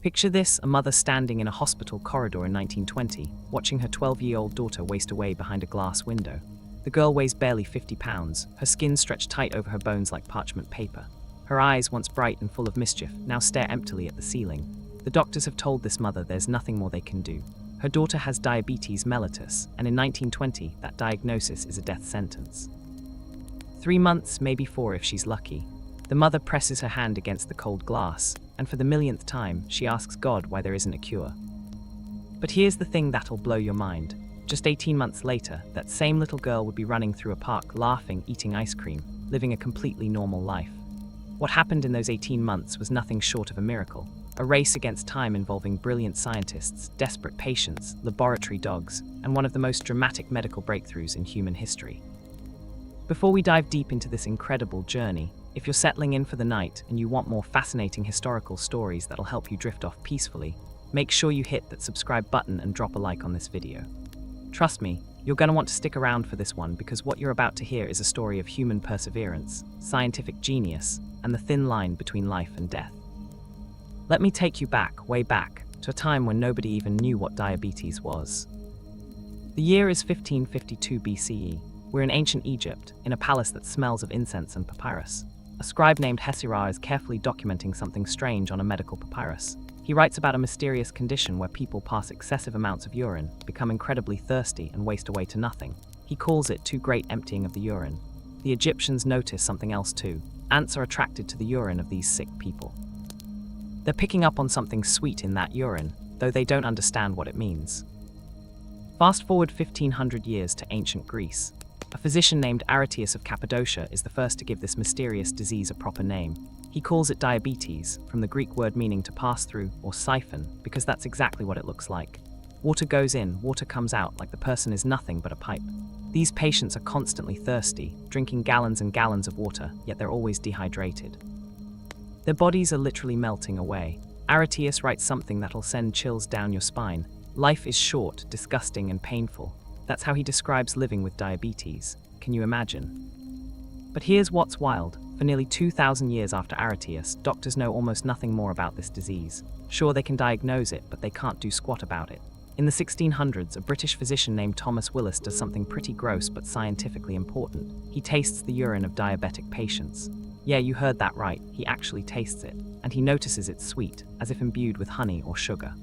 Picture this, a mother standing in a hospital corridor in 1920, watching her 12-year-old daughter waste away behind a glass window. The girl weighs barely 50 pounds, her skin stretched tight over her bones like parchment paper. Her eyes, once bright and full of mischief, now stare emptily at the ceiling. The doctors have told this mother there's nothing more they can do. Her daughter has diabetes mellitus, and in 1920, that diagnosis is a death sentence. 3 months, maybe 4 if she's lucky. The mother presses her hand against the cold glass, and for the millionth time, she asks God why there isn't a cure. But here's the thing that'll blow your mind. Just 18 months later, that same little girl would be running through a park, laughing, eating ice cream, living a completely normal life. What happened in those 18 months was nothing short of a miracle. A race against time involving brilliant scientists, desperate patients, laboratory dogs, and one of the most dramatic medical breakthroughs in human history. Before we dive deep into this incredible journey, if you're settling in for the night and you want more fascinating historical stories that'll help you drift off peacefully, make sure you hit that subscribe button and drop a like on this video. Trust me, you're going to want to stick around for this one because what you're about to hear is a story of human perseverance, scientific genius, and the thin line between life and death. Let me take you back, way back, to a time when nobody even knew what diabetes was. The year is 1552 BCE. We're in ancient Egypt, in a palace that smells of incense and papyrus. A scribe named Hesirah is carefully documenting something strange on a medical papyrus. He writes about a mysterious condition where people pass excessive amounts of urine, become incredibly thirsty, and waste away to nothing. He calls it too great emptying of the urine. The Egyptians notice something else too. Ants are attracted to the urine of these sick people. They're picking up on something sweet in that urine, though they don't understand what it means. Fast forward 1500 years to ancient Greece. A physician named Aretius of Cappadocia is the first to give this mysterious disease a proper name. He calls it diabetes, from the Greek word meaning to pass through or siphon, because that's exactly what it looks like. Water goes in, water comes out, like the person is nothing but a pipe. These patients are constantly thirsty, drinking gallons and gallons of water, yet they're always dehydrated. Their bodies are literally melting away. Aretius writes something that'll send chills down your spine. Life is short, disgusting, and painful. That's how he describes living with diabetes. Can you imagine? But here's what's wild. For nearly 2,000 years after Aretius, doctors know almost nothing more about this disease. Sure, they can diagnose it, but they can't do squat about it. In the 1600s, a British physician named Thomas Willis does something pretty gross but scientifically important. He tastes the urine of diabetic patients. Yeah, you heard that right, he actually tastes it, and he notices it's sweet, as if imbued with honey or sugar.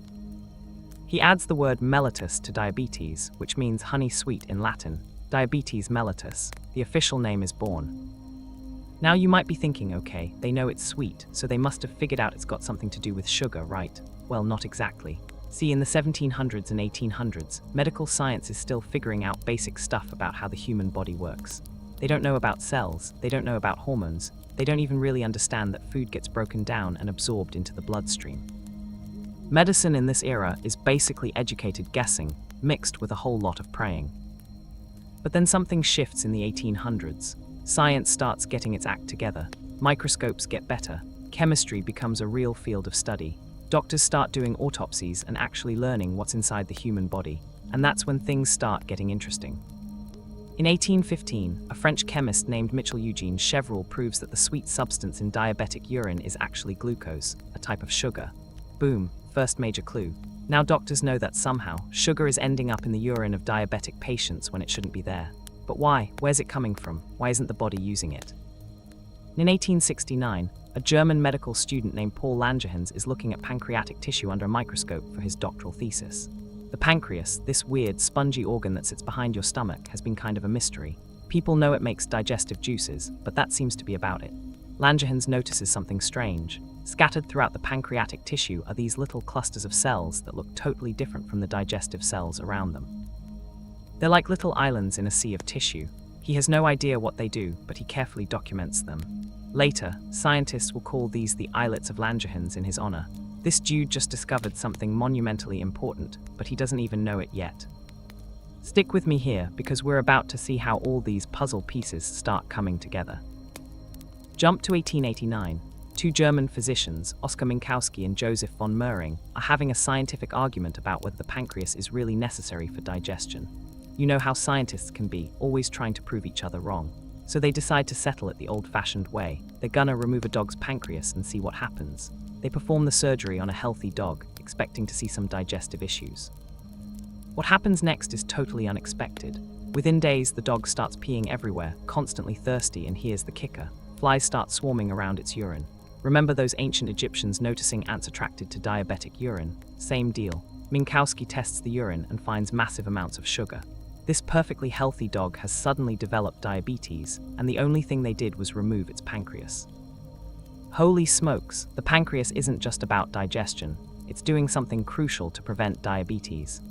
He adds the word mellitus to diabetes, which means honey sweet in Latin. Diabetes mellitus, the official name is born. Now you might be thinking, okay, they know it's sweet, so they must have figured out it's got something to do with sugar, right? Well, not exactly. See, in the 1700s and 1800s, medical science is still figuring out basic stuff about how the human body works. They don't know about cells, they don't know about hormones, they don't even really understand that food gets broken down and absorbed into the bloodstream. Medicine in this era is basically educated guessing, mixed with a whole lot of praying. But then something shifts in the 1800s. Science starts getting its act together. Microscopes get better. Chemistry becomes a real field of study. Doctors start doing autopsies and actually learning what's inside the human body. And that's when things start getting interesting. In 1815, a French chemist named Michel Eugene Chevreul proves that the sweet substance in diabetic urine is actually glucose, a type of sugar. Boom, first major clue. Now doctors know that somehow, sugar is ending up in the urine of diabetic patients when it shouldn't be there. But why? Where's it coming from? Why isn't the body using it? In 1869, a German medical student named Paul Langerhans is looking at pancreatic tissue under a microscope for his doctoral thesis. The pancreas, this weird, spongy organ that sits behind your stomach, has been kind of a mystery. People know it makes digestive juices, but that seems to be about it. Langerhans notices something strange. Scattered throughout the pancreatic tissue are these little clusters of cells that look totally different from the digestive cells around them. They're like little islands in a sea of tissue. He has no idea what they do, but he carefully documents them. Later, scientists will call these the islets of Langerhans in his honor. This dude just discovered something monumentally important, but he doesn't even know it yet. Stick with me here, because we're about to see how all these puzzle pieces start coming together. Jump to 1889. Two German physicians, Oskar Minkowski and Joseph von Mering, are having a scientific argument about whether the pancreas is really necessary for digestion. You know how scientists can be, always trying to prove each other wrong. So they decide to settle it the old-fashioned way. They're gonna remove a dog's pancreas and see what happens. They perform the surgery on a healthy dog, expecting to see some digestive issues. What happens next is totally unexpected. Within days, the dog starts peeing everywhere, constantly thirsty, and here's the kicker. Flies start swarming around its urine. Remember those ancient Egyptians noticing ants attracted to diabetic urine? Same deal. Minkowski tests the urine and finds massive amounts of sugar. This perfectly healthy dog has suddenly developed diabetes, and the only thing they did was remove its pancreas. Holy smokes, the pancreas isn't just about digestion, it's doing something crucial to prevent diabetes.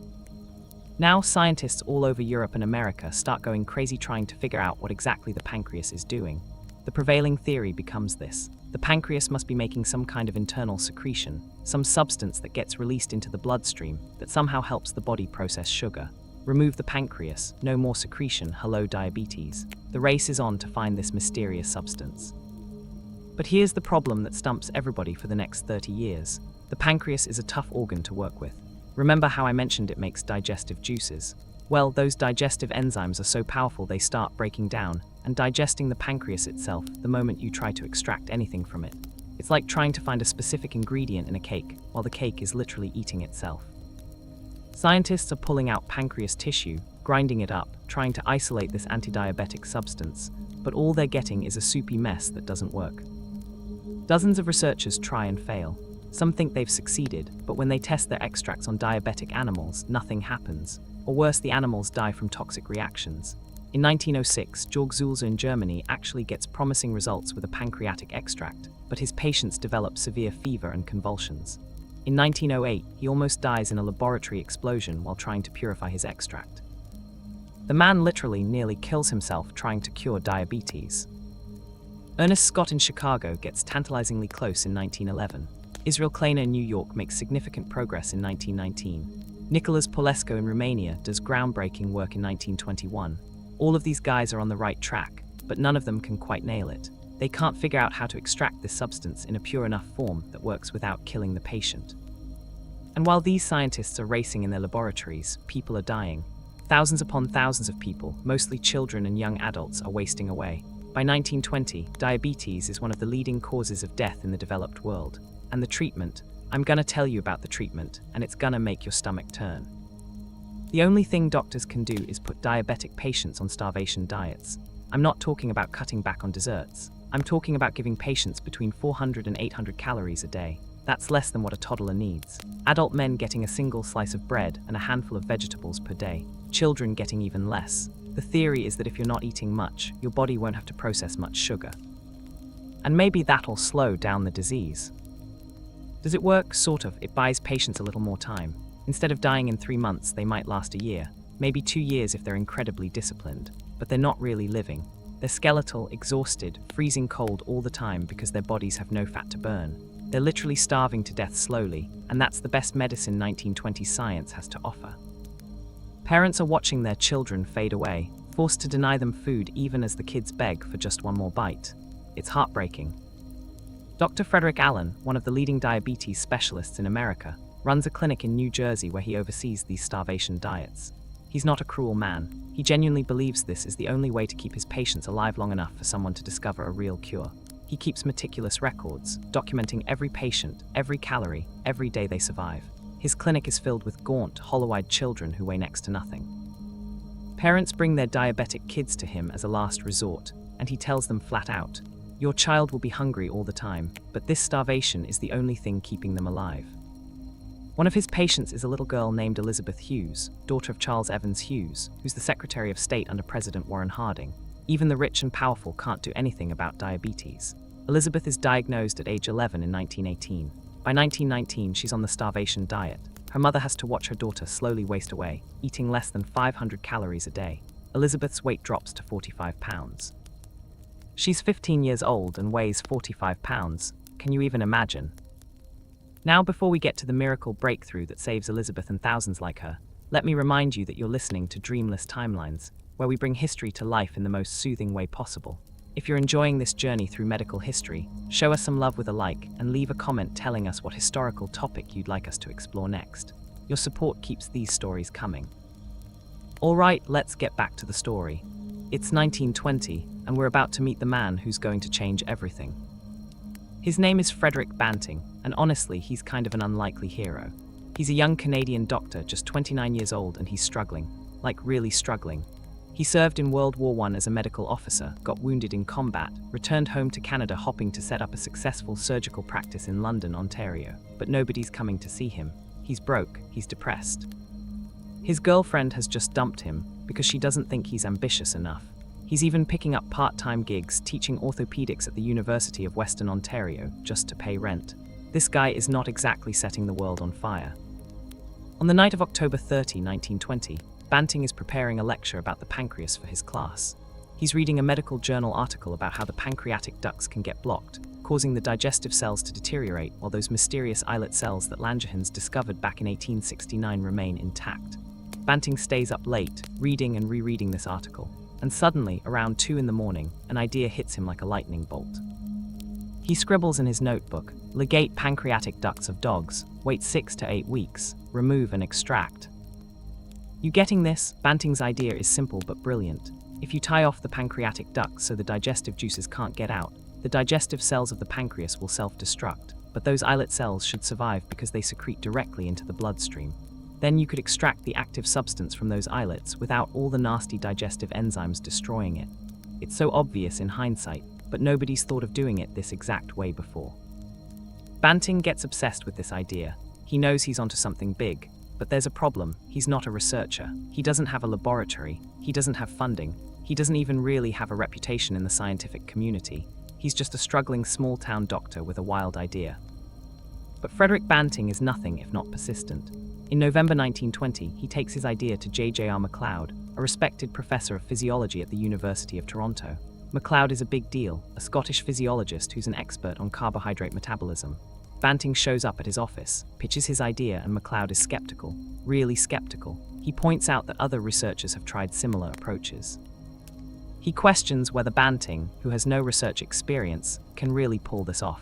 Now scientists all over Europe and America start going crazy trying to figure out what exactly the pancreas is doing. The prevailing theory becomes this: the pancreas must be making some kind of internal secretion, some substance that gets released into the bloodstream that somehow helps the body process sugar. Remove the pancreas, no more secretion, hello diabetes. The race is on to find this mysterious substance. But here's the problem that stumps everybody for the next 30 years. The pancreas is a tough organ to work with. Remember how I mentioned it makes digestive juices? Well, those digestive enzymes are so powerful they start breaking down and digesting the pancreas itself the moment you try to extract anything from it. It's like trying to find a specific ingredient in a cake, while the cake is literally eating itself. Scientists are pulling out pancreas tissue, grinding it up, trying to isolate this anti-diabetic substance, but all they're getting is a soupy mess that doesn't work. Dozens of researchers try and fail. Some think they've succeeded, but when they test their extracts on diabetic animals, nothing happens. Or worse, the animals die from toxic reactions. In 1906, Georg Sulzer in Germany actually gets promising results with a pancreatic extract, but his patients develop severe fever and convulsions. In 1908, he almost dies in a laboratory explosion while trying to purify his extract. The man literally nearly kills himself trying to cure diabetes. Ernest Scott in Chicago gets tantalizingly close in 1911. Israel Kleiner in New York makes significant progress in 1919. Nicolas Polescu in Romania does groundbreaking work in 1921. All of these guys are on the right track, but none of them can quite nail it. They can't figure out how to extract this substance in a pure enough form that works without killing the patient. And while these scientists are racing in their laboratories, people are dying. Thousands upon thousands of people, mostly children and young adults, are wasting away. By 1920, diabetes is one of the leading causes of death in the developed world. And the treatment, I'm gonna tell you about the treatment, and it's gonna make your stomach turn. The only thing doctors can do is put diabetic patients on starvation diets. I'm not talking about cutting back on desserts. I'm talking about giving patients between 400 and 800 calories a day. That's less than what a toddler needs. Adult men getting a single slice of bread and a handful of vegetables per day. Children getting even less. The theory is that if you're not eating much, your body won't have to process much sugar. And maybe that'll slow down the disease. Does it work? Sort of. It buys patients a little more time. Instead of dying in 3 months, they might last a year, maybe 2 years if they're incredibly disciplined, but they're not really living. They're skeletal, exhausted, freezing cold all the time because their bodies have no fat to burn. They're literally starving to death slowly, and that's the best medicine 1920s science has to offer. Parents are watching their children fade away, forced to deny them food even as the kids beg for just one more bite. It's heartbreaking. Dr. Frederick Allen, one of the leading diabetes specialists in America, runs a clinic in New Jersey where he oversees these starvation diets. He's not a cruel man. He genuinely believes this is the only way to keep his patients alive long enough for someone to discover a real cure. He keeps meticulous records, documenting every patient, every calorie, every day they survive. His clinic is filled with gaunt, hollow-eyed children who weigh next to nothing. Parents bring their diabetic kids to him as a last resort, and he tells them flat out, "Your child will be hungry all the time, but this starvation is the only thing keeping them alive." One of his patients is a little girl named Elizabeth Hughes, daughter of Charles Evans Hughes, who's the Secretary of State under President Warren Harding. Even the rich and powerful can't do anything about diabetes. Elizabeth is diagnosed at age 11 in 1918. By 1919, she's on the starvation diet. Her mother has to watch her daughter slowly waste away, eating less than 500 calories a day. Elizabeth's weight drops to 45 pounds. She's 15 years old and weighs 45 pounds. Can you even imagine? Now, before we get to the miracle breakthrough that saves Elizabeth and thousands like her, let me remind you that you're listening to Dreamless Timelines, where we bring history to life in the most soothing way possible. If you're enjoying this journey through medical history, show us some love with a like and leave a comment telling us what historical topic you'd like us to explore next. Your support keeps these stories coming. Alright, let's get back to the story. It's 1920, and we're about to meet the man who's going to change everything. His name is Frederick Banting, and honestly, he's kind of an unlikely hero. He's a young Canadian doctor, just 29 years old, and he's struggling. Like, really struggling. He served in World War I as a medical officer, got wounded in combat, returned home to Canada hoping to set up a successful surgical practice in London, Ontario. But nobody's coming to see him. He's broke, he's depressed. His girlfriend has just dumped him because she doesn't think he's ambitious enough. He's even picking up part-time gigs teaching orthopedics at the University of Western Ontario just to pay rent. This guy is not exactly setting the world on fire. On the night of October 30, 1920, Banting is preparing a lecture about the pancreas for his class. He's reading a medical journal article about how the pancreatic ducts can get blocked, causing the digestive cells to deteriorate while those mysterious islet cells that Langerhans discovered back in 1869 remain intact. Banting stays up late, reading and rereading this article, and suddenly, around 2 in the morning, an idea hits him like a lightning bolt. He scribbles in his notebook, ligate pancreatic ducts of dogs, wait 6 to 8 weeks, remove and extract. You getting this? Banting's idea is simple but brilliant. If you tie off the pancreatic ducts so the digestive juices can't get out, the digestive cells of the pancreas will self-destruct, but those islet cells should survive because they secrete directly into the bloodstream. Then you could extract the active substance from those islets without all the nasty digestive enzymes destroying it. It's so obvious in hindsight, but nobody's thought of doing it this exact way before. Banting gets obsessed with this idea. He knows he's onto something big, but there's a problem. He's not a researcher. He doesn't have a laboratory. He doesn't have funding. He doesn't even really have a reputation in the scientific community. He's just a struggling small-town doctor with a wild idea. But Frederick Banting is nothing if not persistent. In November 1920, he takes his idea to J.J.R. MacLeod, a respected professor of physiology at the University of Toronto. MacLeod is a big deal, a Scottish physiologist who's an expert on carbohydrate metabolism. Banting shows up at his office, pitches his idea, and MacLeod is skeptical, really skeptical. He points out that other researchers have tried similar approaches. He questions whether Banting, who has no research experience, can really pull this off.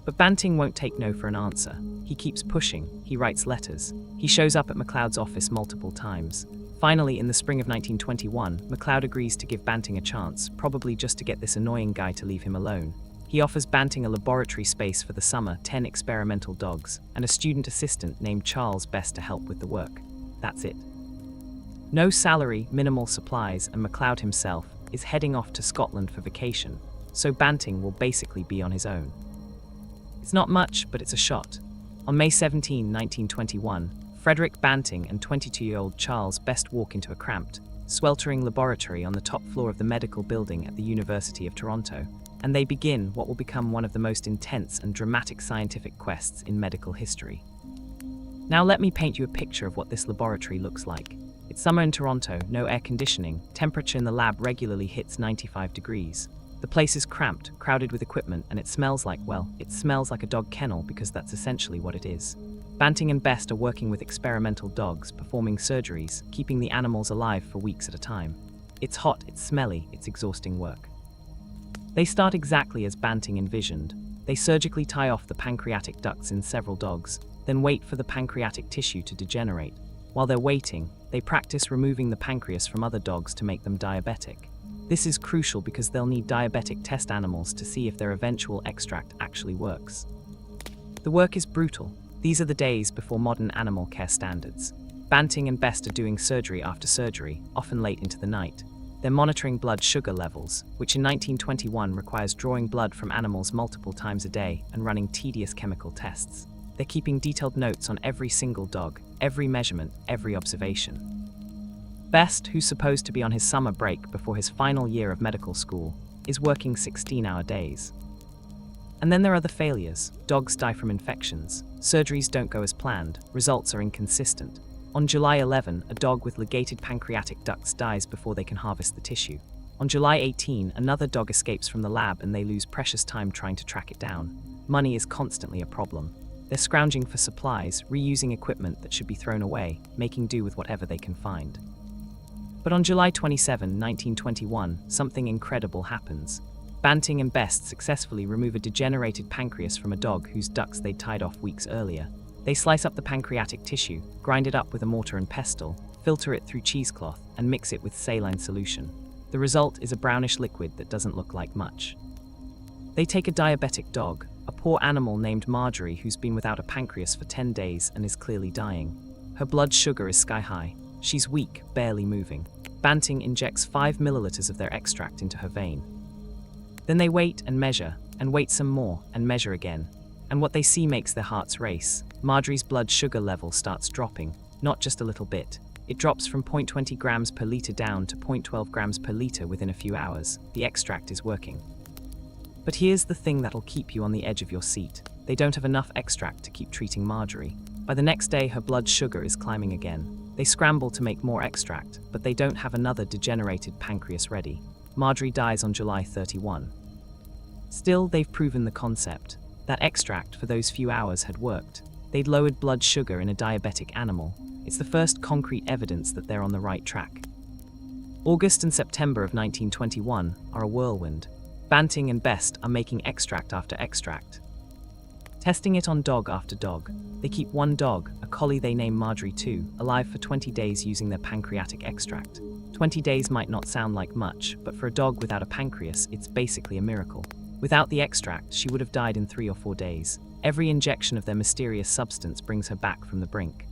But Banting won't take no for an answer. He keeps pushing, he writes letters. He shows up at MacLeod's office multiple times. Finally, in the spring of 1921, MacLeod agrees to give Banting a chance, probably just to get this annoying guy to leave him alone. He offers Banting a laboratory space for the summer, 10 experimental dogs, and a student assistant named Charles Best to help with the work. That's it. No salary, minimal supplies, and MacLeod himself is heading off to Scotland for vacation, so Banting will basically be on his own. It's not much, but it's a shot. On May 17, 1921, Frederick Banting and 22-year-old Charles Best walk into a cramped, sweltering laboratory on the top floor of the medical building at the University of Toronto, and they begin what will become one of the most intense and dramatic scientific quests in medical history. Now let me paint you a picture of what this laboratory looks like. It's summer in Toronto, no air conditioning, temperature in the lab regularly hits 95 degrees. The place is cramped, crowded with equipment, and it smells like a dog kennel because that's essentially what it is. Banting and Best are working with experimental dogs, performing surgeries, keeping the animals alive for weeks at a time. It's hot, it's smelly, it's exhausting work. They start exactly as Banting envisioned. They surgically tie off the pancreatic ducts in several dogs, then wait for the pancreatic tissue to degenerate. While they're waiting, they practice removing the pancreas from other dogs to make them diabetic. This is crucial because they'll need diabetic test animals to see if their eventual extract actually works. The work is brutal. These are the days before modern animal care standards. Banting and Best are doing surgery after surgery, often late into the night. They're monitoring blood sugar levels, which in 1921 requires drawing blood from animals multiple times a day and running tedious chemical tests. They're keeping detailed notes on every single dog, every measurement, every observation. Best, who's supposed to be on his summer break before his final year of medical school, is working 16-hour days. And then there are the failures. Dogs die from infections. Surgeries don't go as planned. Results are inconsistent. On July 11, a dog with ligated pancreatic ducts dies before they can harvest the tissue. On July 18, another dog escapes from the lab and they lose precious time trying to track it down. Money is constantly a problem. They're scrounging for supplies, reusing equipment that should be thrown away, making do with whatever they can find. But on July 27, 1921, something incredible happens. Banting and Best successfully remove a degenerated pancreas from a dog whose ducts they'd tied off weeks earlier. They slice up the pancreatic tissue, grind it up with a mortar and pestle, filter it through cheesecloth, and mix it with saline solution. The result is a brownish liquid that doesn't look like much. They take a diabetic dog, a poor animal named Marjorie who's been without a pancreas for 10 days and is clearly dying. Her blood sugar is sky high. She's weak, barely moving. Banting injects 5 milliliters of their extract into her vein. Then they wait and measure, and wait some more, and measure again. And what they see makes their hearts race. Marjorie's blood sugar level starts dropping, not just a little bit. It drops from 0.20 grams per liter down to 0.12 grams per liter within a few hours. The extract is working. But here's the thing that'll keep you on the edge of your seat. They don't have enough extract to keep treating Marjorie. By the next day, her blood sugar is climbing again. They scramble to make more extract, but they don't have another degenerated pancreas ready. Marjorie dies on July 31. Still, they've proven the concept. That extract for those few hours had worked. They'd lowered blood sugar in a diabetic animal. It's the first concrete evidence that they're on the right track. August and September of 1921 are a whirlwind. Banting and Best are making extract after extract, testing it on dog after dog. They keep one dog, a collie they name Marjorie 2, alive for 20 days using their pancreatic extract. 20 days might not sound like much, but for a dog without a pancreas, it's basically a miracle. Without the extract, she would have died in 3 or 4 days. Every injection of their mysterious substance brings her back from the brink.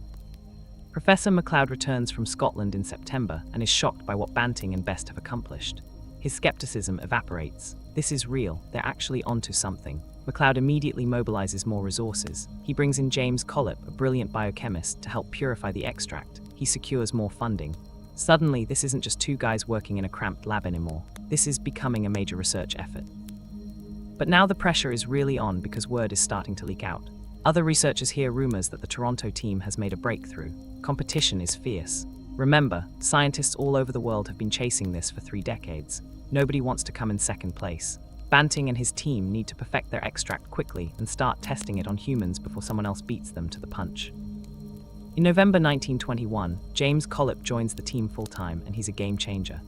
Professor MacLeod returns from Scotland in September and is shocked by what Banting and Best have accomplished. His skepticism evaporates. This is real, they're actually onto something. MacLeod immediately mobilizes more resources. He brings in James Collip, a brilliant biochemist, to help purify the extract. He secures more funding. Suddenly, this isn't just 2 guys working in a cramped lab anymore. This is becoming a major research effort. But now the pressure is really on because word is starting to leak out. Other researchers hear rumors that the Toronto team has made a breakthrough. Competition is fierce. Remember, scientists all over the world have been chasing this for 3 decades. Nobody wants to come in second place. Banting and his team need to perfect their extract quickly and start testing it on humans before someone else beats them to the punch. In November 1921, James Collip joins the team full-time and he's a game changer.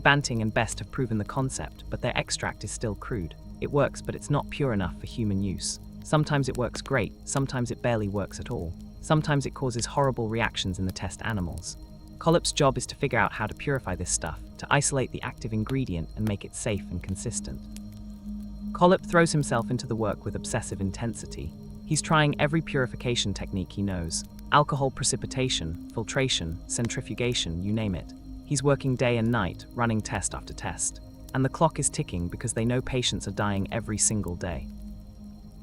Banting and Best have proven the concept, but their extract is still crude. It works, but it's not pure enough for human use. Sometimes it works great, sometimes it barely works at all. Sometimes it causes horrible reactions in the test animals. Collip's job is to figure out how to purify this stuff, to isolate the active ingredient and make it safe and consistent. Collip throws himself into the work with obsessive intensity. He's trying every purification technique he knows. Alcohol precipitation, filtration, centrifugation, you name it. He's working day and night, running test after test. And the clock is ticking because they know patients are dying every single day.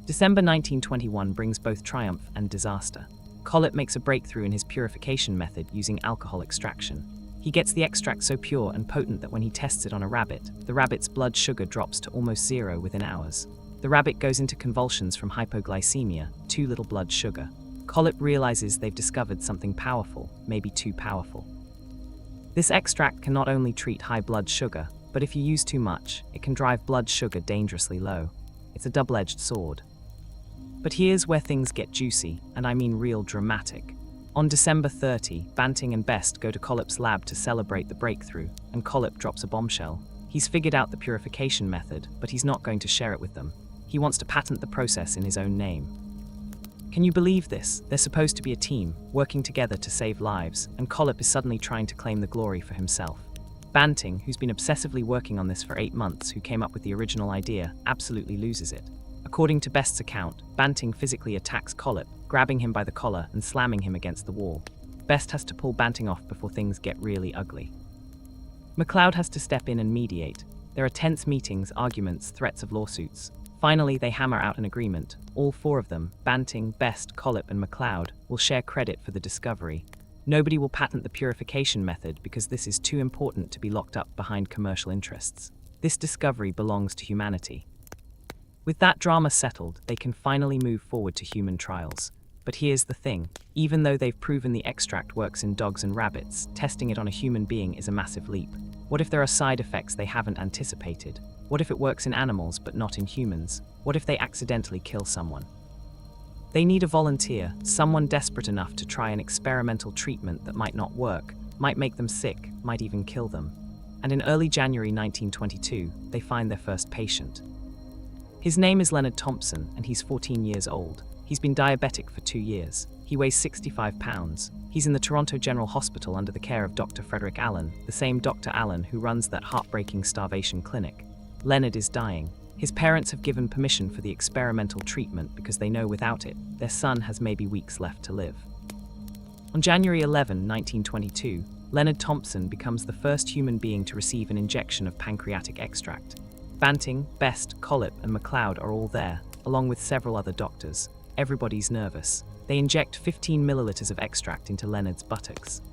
December 1921 brings both triumph and disaster. Collip makes a breakthrough in his purification method using alcohol extraction. He gets the extract so pure and potent that when he tests it on a rabbit, the rabbit's blood sugar drops to almost 0 within hours. The rabbit goes into convulsions from hypoglycemia, too little blood sugar. Collip realizes they've discovered something powerful, maybe too powerful. This extract can not only treat high blood sugar, but if you use too much, it can drive blood sugar dangerously low. It's a double-edged sword. But here's where things get juicy, and I mean real dramatic. On December 30, Banting and Best go to Collip's lab to celebrate the breakthrough, and Collip drops a bombshell. He's figured out the purification method, but he's not going to share it with them. He wants to patent the process in his own name. Can you believe this? They're supposed to be a team, working together to save lives, and Collip is suddenly trying to claim the glory for himself. Banting, who's been obsessively working on this for 8 months, who came up with the original idea, absolutely loses it. According to Best's account, Banting physically attacks Collip, grabbing him by the collar and slamming him against the wall. Best has to pull Banting off before things get really ugly. MacLeod has to step in and mediate. There are tense meetings, arguments, threats of lawsuits. Finally, they hammer out an agreement. All 4 of them, Banting, Best, Collip, and MacLeod, will share credit for the discovery. Nobody will patent the purification method because this is too important to be locked up behind commercial interests. This discovery belongs to humanity. With that drama settled, they can finally move forward to human trials. But here's the thing. Even though they've proven the extract works in dogs and rabbits, testing it on a human being is a massive leap. What if there are side effects they haven't anticipated? What if it works in animals but not in humans? What if they accidentally kill someone? They need a volunteer, someone desperate enough to try an experimental treatment that might not work, might make them sick, might even kill them. And in early January 1922, they find their first patient. His name is Leonard Thompson, and he's 14 years old. He's been diabetic for 2 years. He weighs 65 pounds. He's in the Toronto General Hospital under the care of Dr. Frederick Allen, the same Dr. Allen who runs that heartbreaking starvation clinic. Leonard is dying. His parents have given permission for the experimental treatment because they know without it, their son has maybe weeks left to live. On January 11, 1922, Leonard Thompson becomes the first human being to receive an injection of pancreatic extract. Banting, Best, Collip, and McLeod are all there, along with several other doctors. Everybody's nervous. They inject 15 milliliters of extract into Leonard's buttocks.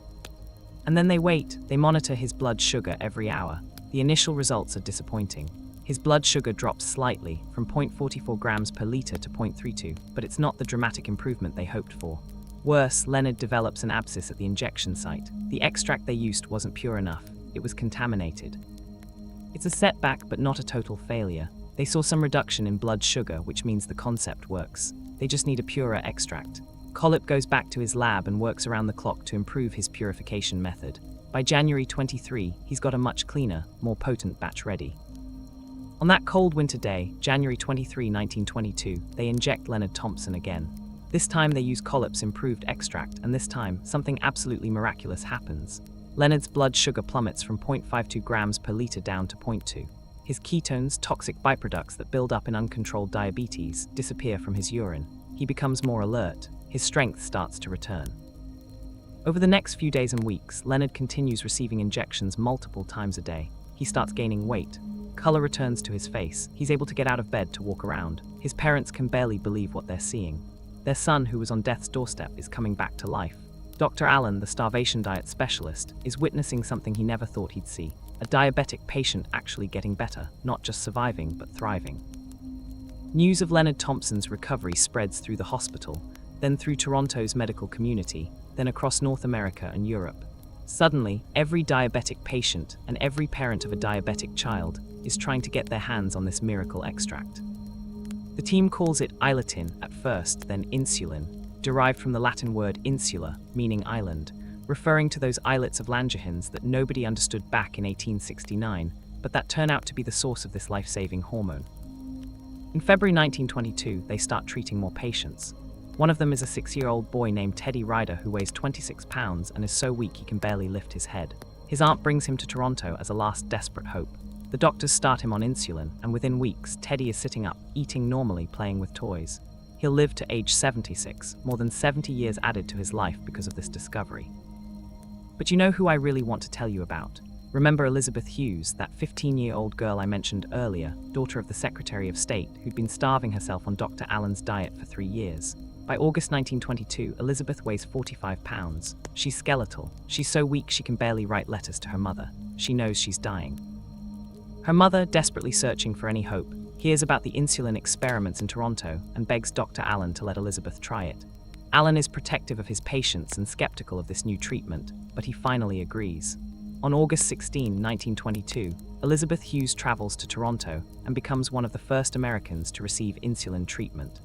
And then they wait. They monitor his blood sugar every hour. The initial results are disappointing. His blood sugar drops slightly, from 0.44 grams per liter to 0.32, but it's not the dramatic improvement they hoped for. Worse, Leonard develops an abscess at the injection site. The extract they used wasn't pure enough. It was contaminated. It's a setback, but not a total failure. They saw some reduction in blood sugar, which means the concept works. They just need a purer extract. Collip goes back to his lab and works around the clock to improve his purification method. By January 23, he's got a much cleaner, more potent batch ready. On that cold winter day, January 23, 1922, they inject Leonard Thompson again. This time they use Collip's improved extract, and this time, something absolutely miraculous happens. Leonard's blood sugar plummets from 0.52 grams per liter down to 0.2. His ketones, toxic byproducts that build up in uncontrolled diabetes, disappear from his urine. He becomes more alert. His strength starts to return. Over the next few days and weeks, Leonard continues receiving injections multiple times a day. He starts gaining weight. Color returns to his face. He's able to get out of bed to walk around. His parents can barely believe what they're seeing. Their son, who was on death's doorstep, is coming back to life. Dr. Allen, the starvation diet specialist, is witnessing something he never thought he'd see. A diabetic patient actually getting better, not just surviving, but thriving. News of Leonard Thompson's recovery spreads through the hospital, then through Toronto's medical community, then across North America and Europe. Suddenly, every diabetic patient and every parent of a diabetic child is trying to get their hands on this miracle extract. The team calls it islatin at first, then insulin, derived from the Latin word insula, meaning island, referring to those islets of Langerhans that nobody understood back in 1869, but that turn out to be the source of this life-saving hormone. In February 1922, they start treating more patients. One of them is a 6-year-old boy named Teddy Ryder who weighs 26 pounds and is so weak he can barely lift his head. His aunt brings him to Toronto as a last desperate hope. The doctors start him on insulin, and within weeks, Teddy is sitting up, eating normally, playing with toys. He'll live to age 76, more than 70 years added to his life because of this discovery. But you know who I really want to tell you about? Remember Elizabeth Hughes, that 15-year-old girl I mentioned earlier, daughter of the Secretary of State, who'd been starving herself on Dr. Allen's diet for 3 years. By August 1922, Elizabeth weighs 45 pounds. She's skeletal. She's so weak she can barely write letters to her mother. She knows she's dying. Her mother, desperately searching for any hope, hears about the insulin experiments in Toronto and begs Dr. Allen to let Elizabeth try it. Allen is protective of his patients and skeptical of this new treatment, but he finally agrees. On August 16, 1922, Elizabeth Hughes travels to Toronto and becomes one of the first Americans to receive insulin treatment.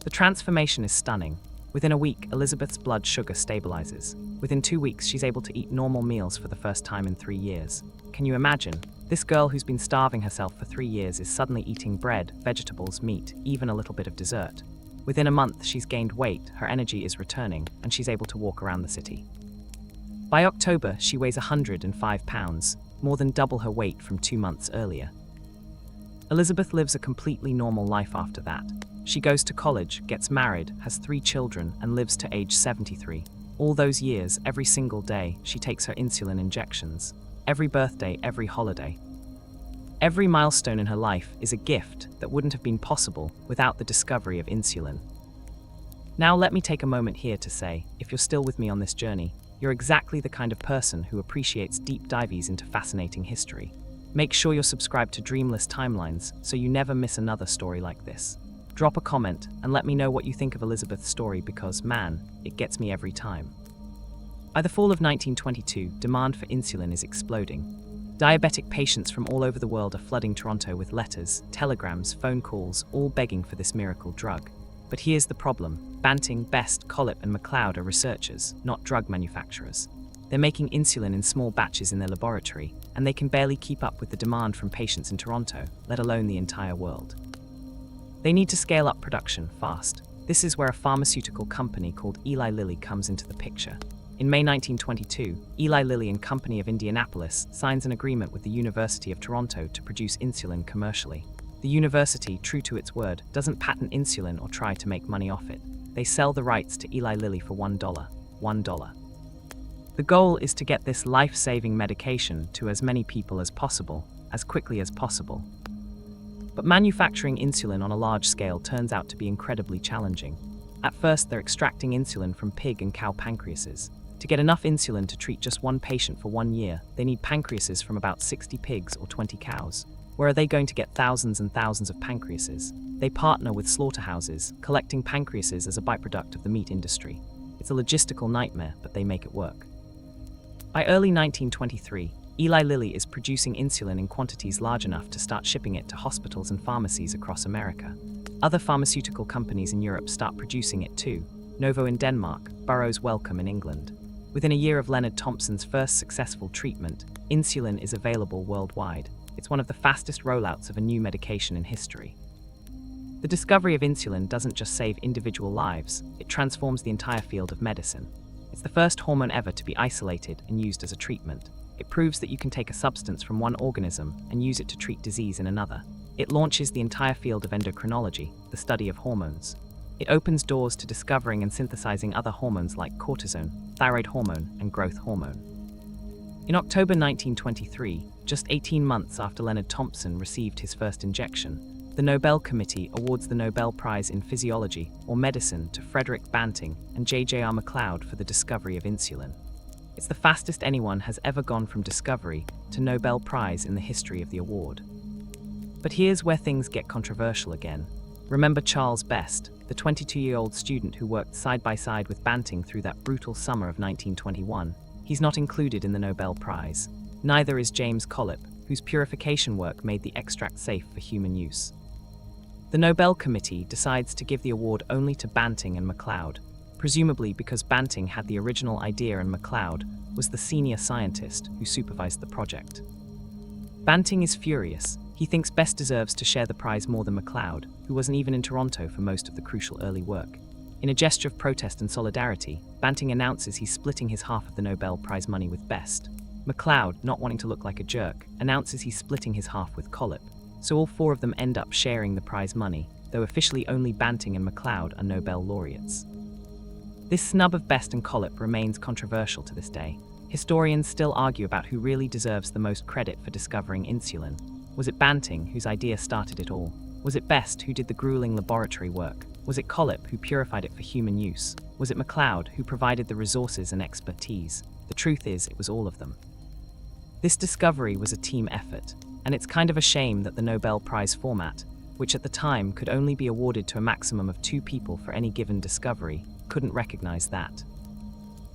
The transformation is stunning. Within a week, Elizabeth's blood sugar stabilizes. Within 2 weeks, she's able to eat normal meals for the first time in 3 years. Can you imagine? This girl who's been starving herself for 3 years is suddenly eating bread, vegetables, meat, even a little bit of dessert. Within a month, she's gained weight, her energy is returning, and she's able to walk around the city. By October, she weighs 105 pounds, more than double her weight from 2 months earlier. Elizabeth lives a completely normal life after that. She goes to college, gets married, has 3 children, and lives to age 73. All those years, every single day, she takes her insulin injections. Every birthday, every holiday. Every milestone in her life is a gift that wouldn't have been possible without the discovery of insulin. Now let me take a moment here to say, if you're still with me on this journey, you're exactly the kind of person who appreciates deep dives into fascinating history. Make sure you're subscribed to Dreamless Timelines so you never miss another story like this. Drop a comment and let me know what you think of Elizabeth's story because, man, it gets me every time. By the fall of 1922, demand for insulin is exploding. Diabetic patients from all over the world are flooding Toronto with letters, telegrams, phone calls, all begging for this miracle drug. But here's the problem. Banting, Best, Collip, and McLeod are researchers, not drug manufacturers. They're making insulin in small batches in their laboratory, and they can barely keep up with the demand from patients in Toronto, let alone the entire world. They need to scale up production fast. This is where a pharmaceutical company called Eli Lilly comes into the picture. In May 1922, Eli Lilly and Company of Indianapolis signs an agreement with the University of Toronto to produce insulin commercially. The university, true to its word, doesn't patent insulin or try to make money off it. They sell the rights to Eli Lilly for $1. $1. The goal is to get this life-saving medication to as many people as possible, as quickly as possible. But manufacturing insulin on a large scale turns out to be incredibly challenging. At first, they're extracting insulin from pig and cow pancreases. To get enough insulin to treat just one patient for 1 year, they need pancreases from about 60 pigs or 20 cows. Where are they going to get thousands and thousands of pancreases? They partner with slaughterhouses, collecting pancreases as a byproduct of the meat industry. It's a logistical nightmare, but they make it work. By early 1923, Eli Lilly is producing insulin in quantities large enough to start shipping it to hospitals and pharmacies across America. Other pharmaceutical companies in Europe start producing it too. Novo in Denmark, Burroughs Wellcome in England. Within a year of Leonard Thompson's first successful treatment, insulin is available worldwide. It's one of the fastest rollouts of a new medication in history. The discovery of insulin doesn't just save individual lives, it transforms the entire field of medicine. It's the first hormone ever to be isolated and used as a treatment. It proves that you can take a substance from one organism and use it to treat disease in another. It launches the entire field of endocrinology, the study of hormones. It opens doors to discovering and synthesizing other hormones like cortisone, thyroid hormone, and growth hormone. In October 1923, just 18 months after Leonard Thompson received his first injection, the Nobel Committee awards the Nobel Prize in Physiology or Medicine to Frederick Banting and J.J.R. MacLeod for the discovery of insulin. It's the fastest anyone has ever gone from discovery to Nobel Prize in the history of the award. But here's where things get controversial again. Remember Charles Best, the 22-year-old student who worked side by side with Banting through that brutal summer of 1921? He's not included in the Nobel Prize. Neither is James Collip, whose purification work made the extract safe for human use. The Nobel Committee decides to give the award only to Banting and MacLeod, presumably because Banting had the original idea and MacLeod was the senior scientist who supervised the project. Banting is furious. He thinks Best deserves to share the prize more than MacLeod, who wasn't even in Toronto for most of the crucial early work. In a gesture of protest and solidarity, Banting announces he's splitting his half of the Nobel Prize money with Best. MacLeod, not wanting to look like a jerk, announces he's splitting his half with Collip. So all four of them end up sharing the prize money, though officially only Banting and MacLeod are Nobel laureates. This snub of Best and Collip remains controversial to this day. Historians still argue about who really deserves the most credit for discovering insulin. Was it Banting, whose idea started it all? Was it Best, who did the grueling laboratory work? Was it Collip, who purified it for human use? Was it MacLeod, who provided the resources and expertise? The truth is, it was all of them. This discovery was a team effort, and it's kind of a shame that the Nobel Prize format, which at the time could only be awarded to a maximum of 2 people for any given discovery, couldn't recognize that.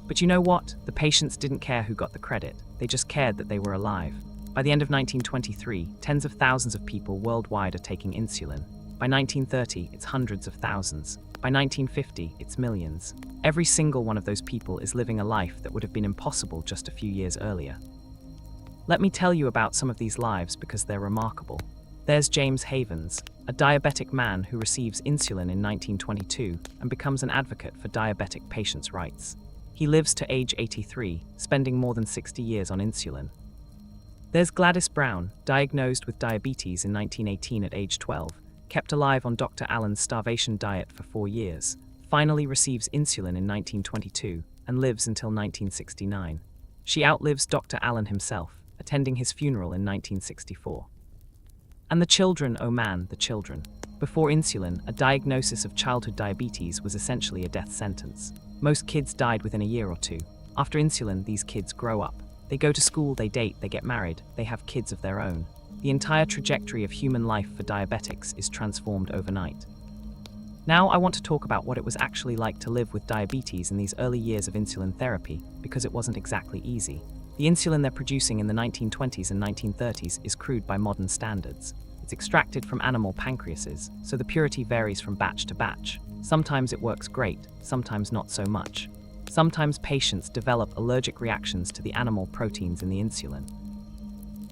But you know what? The patients didn't care who got the credit, they just cared that they were alive. By the end of 1923, tens of thousands of people worldwide are taking insulin. By 1930, it's hundreds of thousands. By 1950, it's millions. Every single one of those people is living a life that would have been impossible just a few years earlier. Let me tell you about some of these lives because they're remarkable. There's James Havens, a diabetic man who receives insulin in 1922 and becomes an advocate for diabetic patients' rights. He lives to age 83, spending more than 60 years on insulin. There's Gladys Brown, diagnosed with diabetes in 1918 at age 12, kept alive on Dr. Allen's starvation diet for 4 years, finally receives insulin in 1922, and lives until 1969. She outlives Dr. Allen himself, attending his funeral in 1964. And the children, oh man, the children. Before insulin, a diagnosis of childhood diabetes was essentially a death sentence. Most kids died within a year or two. After insulin, these kids grow up. They go to school, they date, they get married, they have kids of their own. The entire trajectory of human life for diabetics is transformed overnight. Now I want to talk about what it was actually like to live with diabetes in these early years of insulin therapy, because it wasn't exactly easy. The insulin they're producing in the 1920s and 1930s is crude by modern standards. It's extracted from animal pancreases, so the purity varies from batch to batch. Sometimes it works great, sometimes not so much. Sometimes patients develop allergic reactions to the animal proteins in the insulin.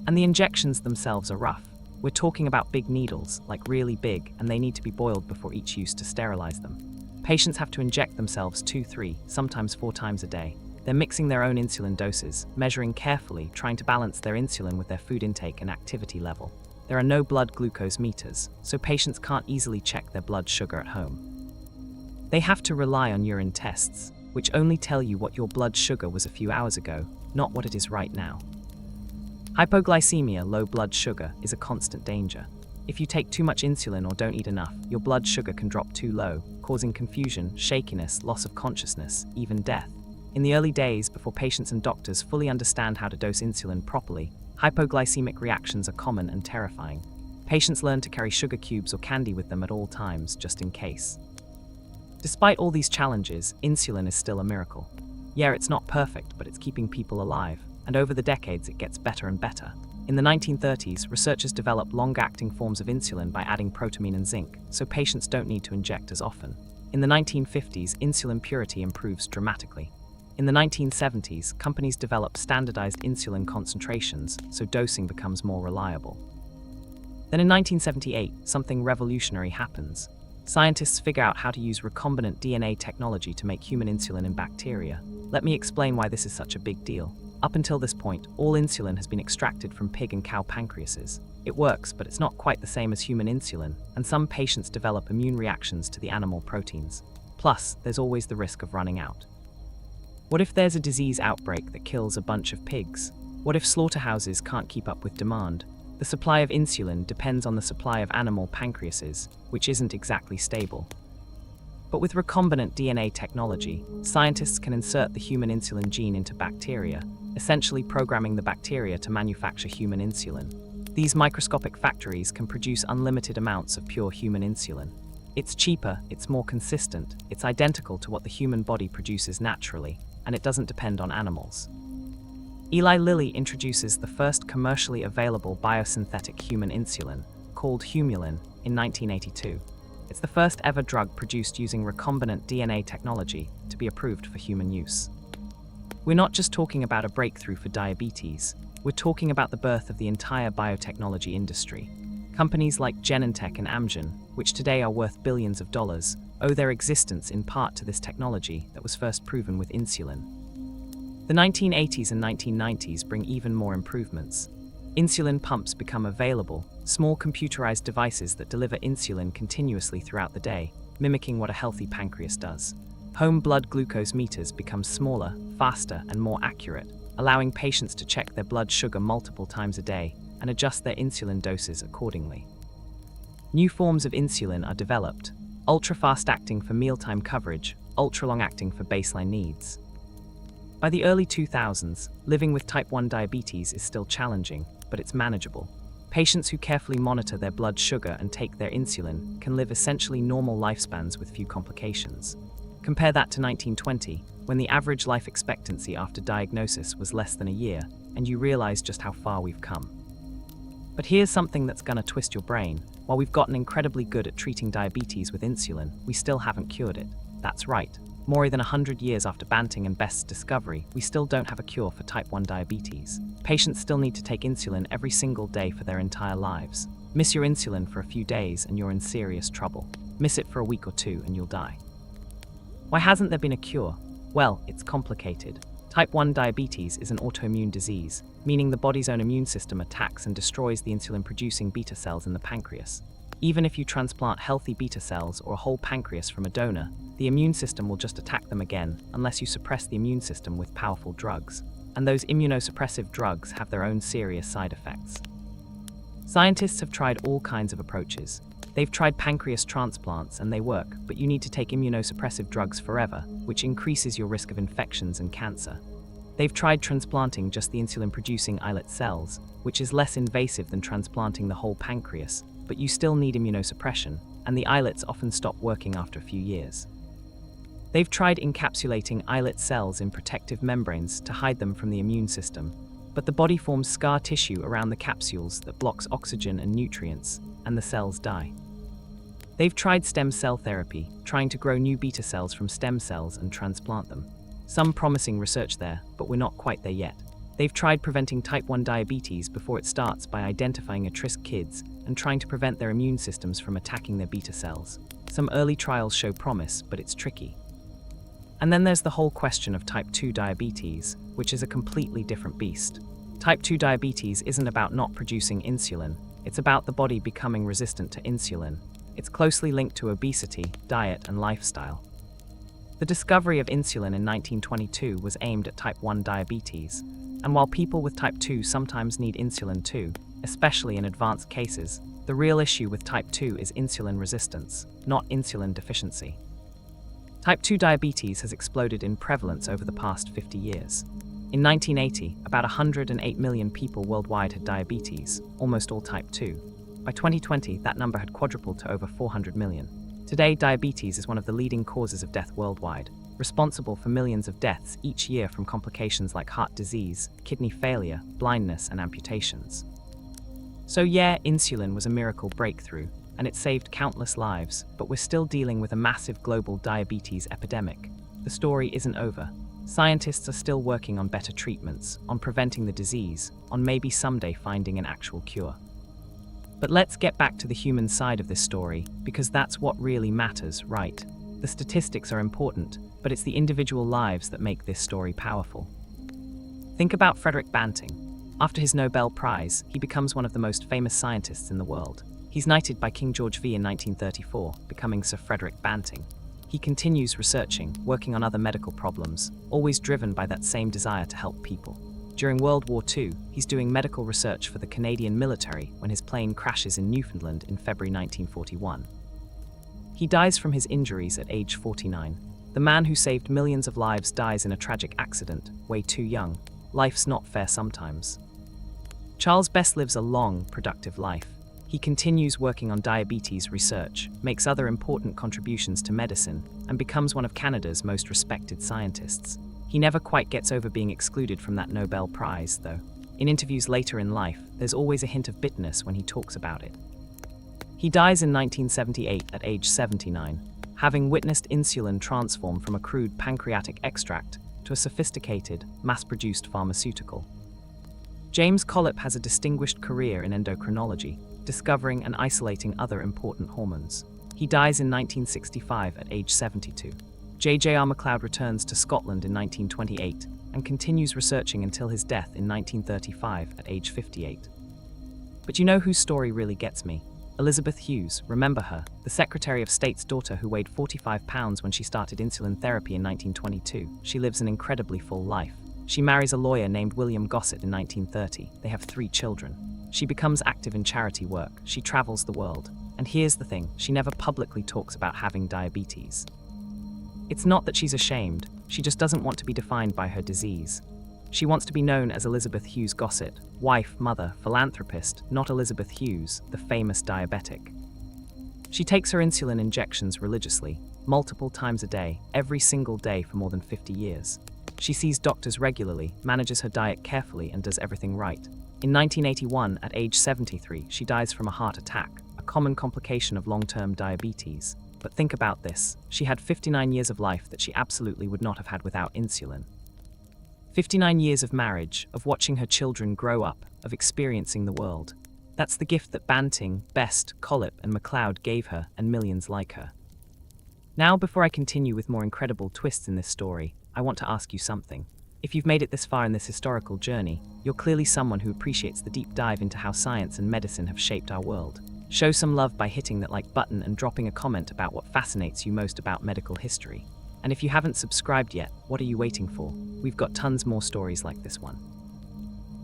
And the injections themselves are rough. We're talking about big needles, like really big, and they need to be boiled before each use to sterilize them. Patients have to inject themselves 2, 3, sometimes 4 times a day. They're mixing their own insulin doses, measuring carefully, trying to balance their insulin with their food intake and activity level. there are no blood glucose meters, so patients can't easily check their blood sugar at home. They have to rely on urine tests, which only tell you what your blood sugar was a few hours ago, not what it is right now. Hypoglycemia, low blood sugar, is a constant danger. If you take too much insulin or don't eat enough, your blood sugar can drop too low, causing confusion, shakiness, loss of consciousness, even death. In the early days, before patients and doctors fully understand how to dose insulin properly, hypoglycemic reactions are common and terrifying. Patients learn to carry sugar cubes or candy with them at all times, just in case. Despite all these challenges, insulin is still a miracle. Yeah, it's not perfect, but it's keeping people alive, and over the decades it gets better and better. In the 1930s, researchers developed long-acting forms of insulin by adding protamine and zinc, so patients don't need to inject as often. In the 1950s, insulin purity improves dramatically. In the 1970s, companies developed standardized insulin concentrations, so dosing becomes more reliable. Then in 1978, something revolutionary happens. Scientists figure out how to use recombinant DNA technology to make human insulin in bacteria. Let me explain why this is such a big deal. Up until this point, all insulin has been extracted from pig and cow pancreases. It works, but it's not quite the same as human insulin, and some patients develop immune reactions to the animal proteins. Plus, there's always the risk of running out. What if there's a disease outbreak that kills a bunch of pigs? What if slaughterhouses can't keep up with demand? The supply of insulin depends on the supply of animal pancreases, which isn't exactly stable. But with recombinant DNA technology, scientists can insert the human insulin gene into bacteria, essentially programming the bacteria to manufacture human insulin. These microscopic factories can produce unlimited amounts of pure human insulin. It's cheaper, it's more consistent, it's identical to what the human body produces naturally, and it doesn't depend on animals. Eli Lilly introduces the first commercially available biosynthetic human insulin, called Humulin, in 1982. It's the first ever drug produced using recombinant DNA technology to be approved for human use. We're not just talking about a breakthrough for diabetes, we're talking about the birth of the entire biotechnology industry. Companies like Genentech and Amgen, which today are worth billions of dollars, owe their existence in part to this technology that was first proven with insulin. The 1980s and 1990s bring even more improvements. Insulin pumps become available, small computerized devices that deliver insulin continuously throughout the day, mimicking what a healthy pancreas does. Home blood glucose meters become smaller, faster, and more accurate, allowing patients to check their blood sugar multiple times a day and adjust their insulin doses accordingly. New forms of insulin are developed, ultra-fast acting for mealtime coverage, ultra-long acting for baseline needs. By the early 2000s, living with type 1 diabetes is still challenging, but it's manageable. Patients who carefully monitor their blood sugar and take their insulin can live essentially normal lifespans with few complications. Compare that to 1920, when the average life expectancy after diagnosis was less than a year, and you realize just how far we've come. But here's something that's gonna twist your brain. While we've gotten incredibly good at treating diabetes with insulin, we still haven't cured it. That's right. More than 100 years after Banting and Best's discovery, we still don't have a cure for type 1 diabetes. Patients still need to take insulin every single day for their entire lives. Miss your insulin for a few days and you're in serious trouble. Miss it for a week or two and you'll die. Why hasn't there been a cure? Well, it's complicated. Type 1 diabetes is an autoimmune disease, meaning the body's own immune system attacks and destroys the insulin-producing beta cells in the pancreas. Even if you transplant healthy beta cells or a whole pancreas from a donor, the immune system will just attack them again unless you suppress the immune system with powerful drugs. And those immunosuppressive drugs have their own serious side effects. Scientists have tried all kinds of approaches. They've tried pancreas transplants and they work, but you need to take immunosuppressive drugs forever, which increases your risk of infections and cancer. They've tried transplanting just the insulin-producing islet cells, which is less invasive than transplanting the whole pancreas, but you still need immunosuppression, and the islets often stop working after a few years. They've tried encapsulating islet cells in protective membranes to hide them from the immune system, but the body forms scar tissue around the capsules that blocks oxygen and nutrients, and the cells die. They've tried stem cell therapy, trying to grow new beta cells from stem cells and transplant them. Some promising research there, but we're not quite there yet. They've tried preventing type 1 diabetes before it starts by identifying at-risk kids and trying to prevent their immune systems from attacking their beta cells. Some early trials show promise, but it's tricky. And then there's the whole question of type 2 diabetes, which is a completely different beast. Type 2 diabetes isn't about not producing insulin, It's about the body becoming resistant to insulin. It's closely linked to obesity, diet, and lifestyle. The discovery of insulin in 1922 was aimed at type 1 diabetes, and while people with type 2 sometimes need insulin too, especially in advanced cases, the real issue with type 2 is insulin resistance, not insulin deficiency. Type 2 diabetes has exploded in prevalence over the past 50 years. In 1980, about 108 million people worldwide had diabetes, almost all type 2. By 2020, that number had quadrupled to over 400 million. Today, diabetes is one of the leading causes of death worldwide, responsible for millions of deaths each year from complications like heart disease, kidney failure, blindness, and amputations. So yeah, insulin was a miracle breakthrough, and it saved countless lives, but we're still dealing with a massive global diabetes epidemic. The story isn't over. Scientists are still working on better treatments, on preventing the disease, on maybe someday finding an actual cure. But let's get back to the human side of this story, because that's what really matters, right? The statistics are important, but it's the individual lives that make this story powerful. Think about Frederick Banting. After his Nobel Prize, he becomes one of the most famous scientists in the world. He's knighted by King George V in 1934, becoming Sir Frederick Banting. He continues researching, working on other medical problems, always driven by that same desire to help people. During World War II, he's doing medical research for the Canadian military when his plane crashes in Newfoundland in February 1941. He dies from his injuries at age 49. The man who saved millions of lives dies in a tragic accident, way too young. Life's not fair sometimes. Charles Best lives a long, productive life. He continues working on diabetes research, makes other important contributions to medicine, and becomes one of Canada's most respected scientists. He never quite gets over being excluded from that Nobel Prize, though. In interviews later in life, there's always a hint of bitterness when he talks about it. He dies in 1978 at age 79, having witnessed insulin transform from a crude pancreatic extract to a sophisticated, mass-produced pharmaceutical. James Collip has a distinguished career in endocrinology, discovering and isolating other important hormones. He dies in 1965 at age 72. J.J.R. Macleod returns to Scotland in 1928 and continues researching until his death in 1935 at age 58. But you know whose story really gets me? Elizabeth Hughes, remember her, the Secretary of State's daughter who weighed 45 pounds when she started insulin therapy in 1922. She lives an incredibly full life. She marries a lawyer named William Gossett in 1930. They have 3 children. She becomes active in charity work. She travels the world. And here's the thing, she never publicly talks about having diabetes. It's not that she's ashamed, she just doesn't want to be defined by her disease. She wants to be known as Elizabeth Hughes Gossett, wife, mother, philanthropist, not Elizabeth Hughes, the famous diabetic. She takes her insulin injections religiously, multiple times a day, every single day for more than 50 years. She sees doctors regularly, manages her diet carefully, and does everything right. In 1981, at age 73, she dies from a heart attack, a common complication of long-term diabetes. But think about this, she had 59 years of life that she absolutely would not have had without insulin. 59 years of marriage, of watching her children grow up, of experiencing the world. That's the gift that Banting, Best, Collip, and Macleod gave her, and millions like her. Now, before I continue with more incredible twists in this story, I want to ask you something. If you've made it this far in this historical journey, you're clearly someone who appreciates the deep dive into how science and medicine have shaped our world. Show some love by hitting that like button and dropping a comment about what fascinates you most about medical history. And if you haven't subscribed yet, what are you waiting for? We've got tons more stories like this one.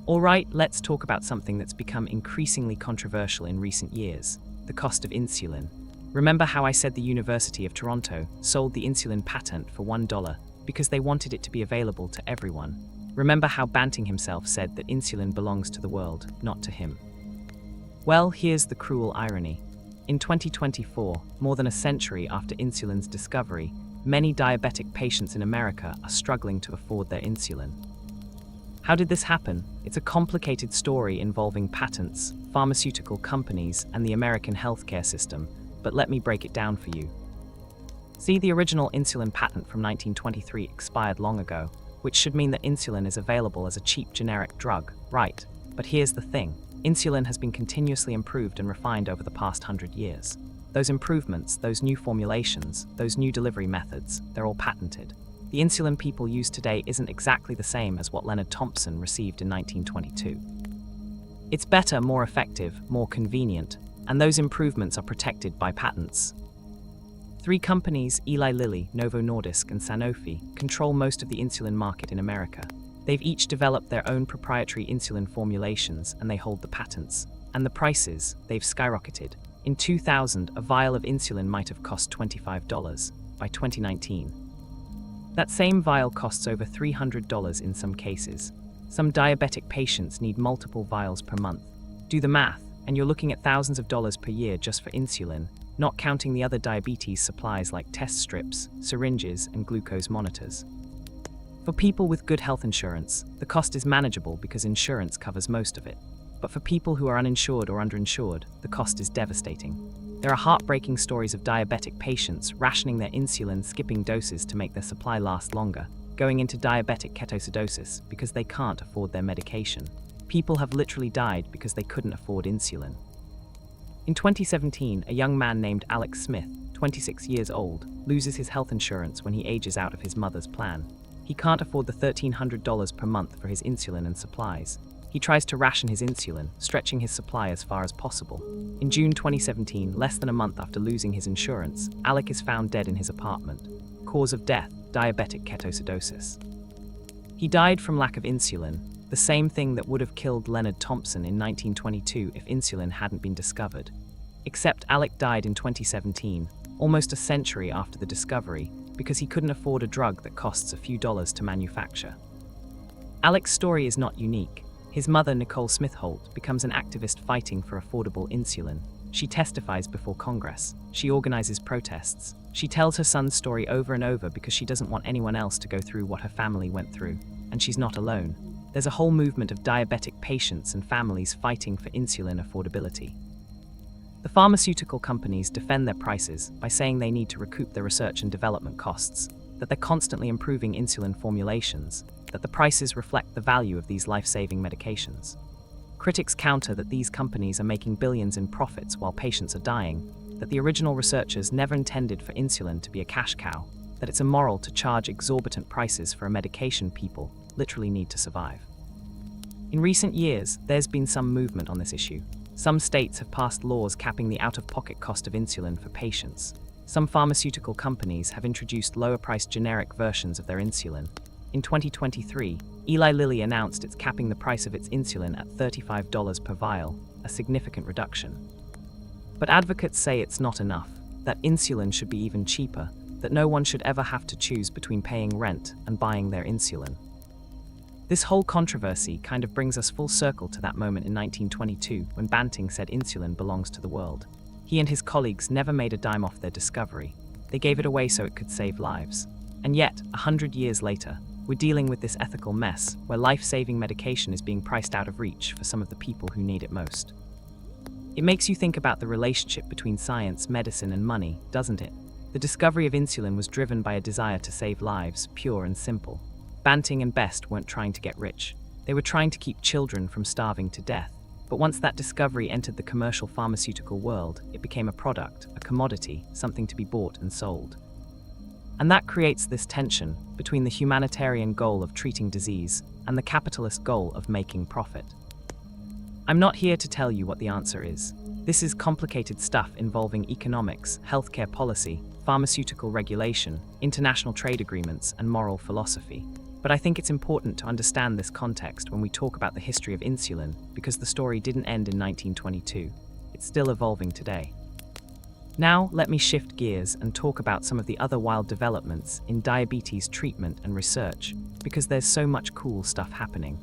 Alright, let's talk about something that's become increasingly controversial in recent years, the cost of insulin. Remember how I said the University of Toronto sold the insulin patent for $1 because they wanted it to be available to everyone? Remember how Banting himself said that insulin belongs to the world, not to him? Well, here's the cruel irony. In 2024, more than a century after insulin's discovery, many diabetic patients in America are struggling to afford their insulin. How did this happen? It's a complicated story involving patents, pharmaceutical companies, and the American healthcare system, but let me break it down for you. See, the original insulin patent from 1923 expired long ago, which should mean that insulin is available as a cheap generic drug, right? But here's the thing. Insulin has been continuously improved and refined over the past 100 years. Those improvements, those new formulations, those new delivery methods, they're all patented. The insulin people use today isn't exactly the same as what Leonard Thompson received in 1922. It's better, more effective, more convenient, and those improvements are protected by patents. 3 companies, Eli Lilly, Novo Nordisk, and Sanofi, control most of the insulin market in America. They've each developed their own proprietary insulin formulations, and they hold the patents. And the prices, they've skyrocketed. In 2000, a vial of insulin might have cost $25. By 2019, that same vial costs over $300 in some cases. Some diabetic patients need multiple vials per month. Do the math, and you're looking at thousands of dollars per year just for insulin, not counting the other diabetes supplies like test strips, syringes, and glucose monitors. For people with good health insurance, the cost is manageable because insurance covers most of it. But for people who are uninsured or underinsured, the cost is devastating. There are heartbreaking stories of diabetic patients rationing their insulin, skipping doses to make their supply last longer, going into diabetic ketoacidosis because they can't afford their medication. People have literally died because they couldn't afford insulin. In 2017, a young man named Alex Smith, 26 years old, loses his health insurance when he ages out of his mother's plan. He can't afford the $1,300 per month for his insulin and supplies. He tries to ration his insulin, stretching his supply as far as possible. In June 2017, less than a month after losing his insurance, Alec is found dead in his apartment. Cause of death, diabetic ketoacidosis. He died from lack of insulin, the same thing that would have killed Leonard Thompson in 1922 if insulin hadn't been discovered. Except Alec died in 2017, almost a century after the discovery, because he couldn't afford a drug that costs a few dollars to manufacture. Alec's story is not unique. His mother, Nicole Smith-Holt, becomes an activist fighting for affordable insulin. She testifies before Congress. She organizes protests. She tells her son's story over and over because she doesn't want anyone else to go through what her family went through. And she's not alone. There's a whole movement of diabetic patients and families fighting for insulin affordability. The pharmaceutical companies defend their prices by saying they need to recoup their research and development costs, that they're constantly improving insulin formulations, that the prices reflect the value of these life-saving medications. Critics counter that these companies are making billions in profits while patients are dying, that the original researchers never intended for insulin to be a cash cow, that it's immoral to charge exorbitant prices for a medication people literally need to survive. In recent years, there's been some movement on this issue. Some states have passed laws capping the out-of-pocket cost of insulin for patients. Some pharmaceutical companies have introduced lower-priced generic versions of their insulin. In 2023, Eli Lilly announced it's capping the price of its insulin at $35 per vial, a significant reduction. But advocates say it's not enough, that insulin should be even cheaper, that no one should ever have to choose between paying rent and buying their insulin. This whole controversy kind of brings us full circle to that moment in 1922 when Banting said insulin belongs to the world. He and his colleagues never made a dime off their discovery. They gave it away so it could save lives. And yet, 100 years later, we're dealing with this ethical mess where life-saving medication is being priced out of reach for some of the people who need it most. It makes you think about the relationship between science, medicine, and money, doesn't it? The discovery of insulin was driven by a desire to save lives, pure and simple. Banting and Best weren't trying to get rich. They were trying to keep children from starving to death. But once that discovery entered the commercial pharmaceutical world, it became a product, a commodity, something to be bought and sold. And that creates this tension between the humanitarian goal of treating disease and the capitalist goal of making profit. I'm not here to tell you what the answer is. This is complicated stuff involving economics, healthcare policy, pharmaceutical regulation, international trade agreements, and moral philosophy. But I think it's important to understand this context when we talk about the history of insulin, because the story didn't end in 1922. It's still evolving today. Now, let me shift gears and talk about some of the other wild developments in diabetes treatment and research, because there's so much cool stuff happening.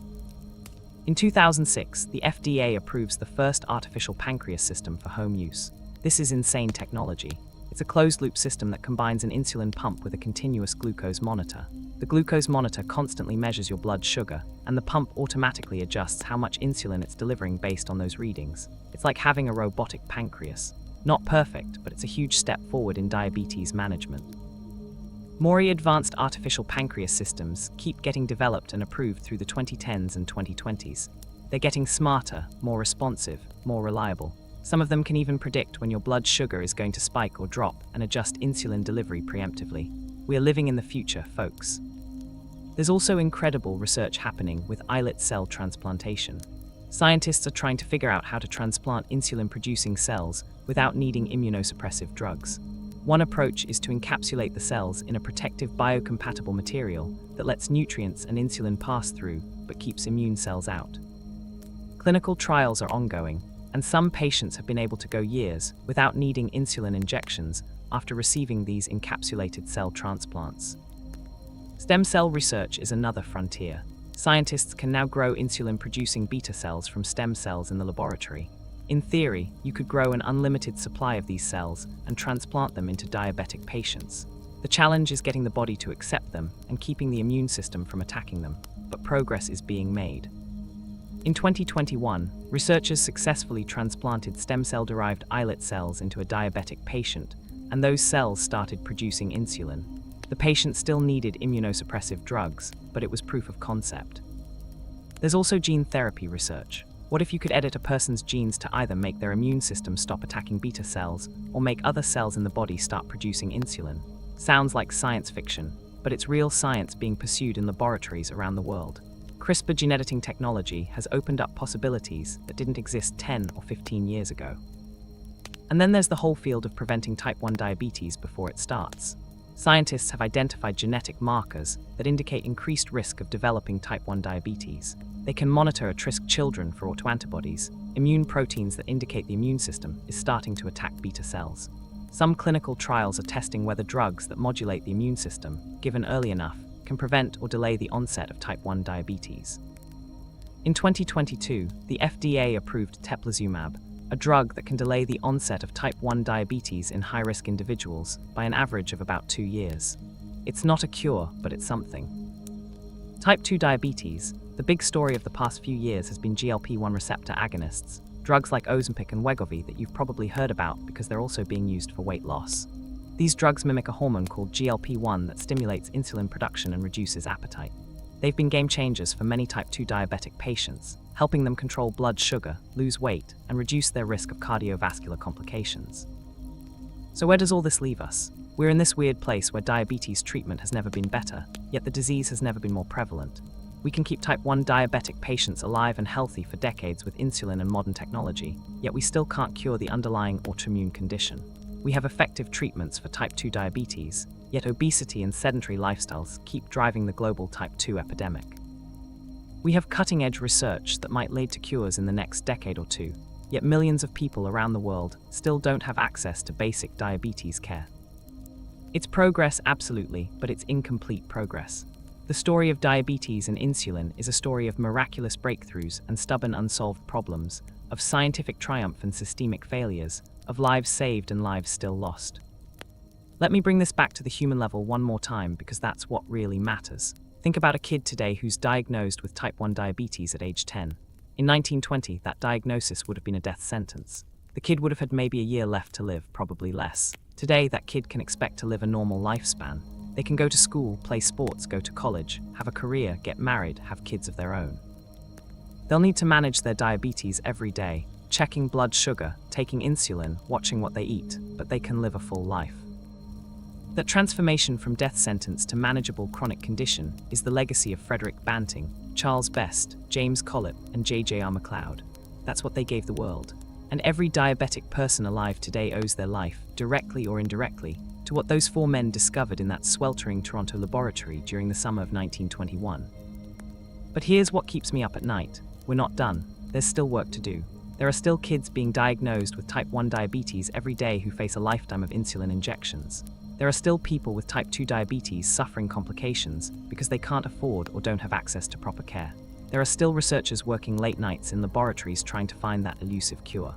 In 2006, the FDA approves the first artificial pancreas system for home use. This is insane technology. It's a closed-loop system that combines an insulin pump with a continuous glucose monitor. The glucose monitor constantly measures your blood sugar, and the pump automatically adjusts how much insulin it's delivering based on those readings. It's like having a robotic pancreas. Not perfect, but it's a huge step forward in diabetes management. More advanced artificial pancreas systems keep getting developed and approved through the 2010s and 2020s. They're getting smarter, more responsive, more reliable. Some of them can even predict when your blood sugar is going to spike or drop and adjust insulin delivery preemptively. We are living in the future, folks. There's also incredible research happening with islet cell transplantation. Scientists are trying to figure out how to transplant insulin-producing cells without needing immunosuppressive drugs. One approach is to encapsulate the cells in a protective biocompatible material that lets nutrients and insulin pass through but keeps immune cells out. Clinical trials are ongoing, and some patients have been able to go years without needing insulin injections after receiving these encapsulated cell transplants. Stem cell research is another frontier. Scientists can now grow insulin-producing beta cells from stem cells in the laboratory. In theory, you could grow an unlimited supply of these cells and transplant them into diabetic patients. The challenge is getting the body to accept them and keeping the immune system from attacking them, but progress is being made. In 2021, researchers successfully transplanted stem cell-derived islet cells into a diabetic patient, and those cells started producing insulin. The patient still needed immunosuppressive drugs, but it was proof of concept. There's also gene therapy research. What if you could edit a person's genes to either make their immune system stop attacking beta cells or make other cells in the body start producing insulin? Sounds like science fiction, but it's real science being pursued in laboratories around the world. CRISPR gene editing technology has opened up possibilities that didn't exist 10 or 15 years ago. And then there's the whole field of preventing type 1 diabetes before it starts. Scientists have identified genetic markers that indicate increased risk of developing type 1 diabetes. They can monitor at-risk children for autoantibodies, immune proteins that indicate the immune system is starting to attack beta cells. Some clinical trials are testing whether drugs that modulate the immune system, given early enough, can prevent or delay the onset of type 1 diabetes. In 2022, the FDA approved teplizumab, a drug that can delay the onset of type 1 diabetes in high-risk individuals by an average of about 2 years. It's not a cure, but it's something. Type 2 diabetes, the big story of the past few years has been GLP-1 receptor agonists, drugs like Ozempic and Wegovy that you've probably heard about because they're also being used for weight loss. These drugs mimic a hormone called GLP-1 that stimulates insulin production and reduces appetite. They've been game changers for many type 2 diabetic patients, helping them control blood sugar, lose weight, and reduce their risk of cardiovascular complications. So where does all this leave us? We're in this weird place where diabetes treatment has never been better, yet the disease has never been more prevalent. We can keep type 1 diabetic patients alive and healthy for decades with insulin and modern technology, yet we still can't cure the underlying autoimmune condition. We have effective treatments for type 2 diabetes, yet obesity and sedentary lifestyles keep driving the global type 2 epidemic. We have cutting-edge research that might lead to cures in the next decade or two, yet millions of people around the world still don't have access to basic diabetes care. It's progress, absolutely, but it's incomplete progress. The story of diabetes and insulin is a story of miraculous breakthroughs and stubborn unsolved problems, of scientific triumph and systemic failures, of lives saved and lives still lost. Let me bring this back to the human level one more time because that's what really matters. Think about a kid today who's diagnosed with type 1 diabetes at age 10. In 1920, that diagnosis would have been a death sentence. The kid would have had maybe a year left to live, probably less. Today, that kid can expect to live a normal lifespan. They can go to school, play sports, go to college, have a career, get married, have kids of their own. They'll need to manage their diabetes every day, checking blood sugar, taking insulin, watching what they eat, but they can live a full life. That transformation from death sentence to manageable chronic condition is the legacy of Frederick Banting, Charles Best, James Collett, and J.J.R. MacLeod. That's what they gave the world. And every diabetic person alive today owes their life, directly or indirectly, to what those 4 men discovered in that sweltering Toronto laboratory during the summer of 1921. But here's what keeps me up at night. We're not done. There's still work to do. There are still kids being diagnosed with type 1 diabetes every day who face a lifetime of insulin injections. There are still people with type 2 diabetes suffering complications because they can't afford or don't have access to proper care. There are still researchers working late nights in laboratories trying to find that elusive cure.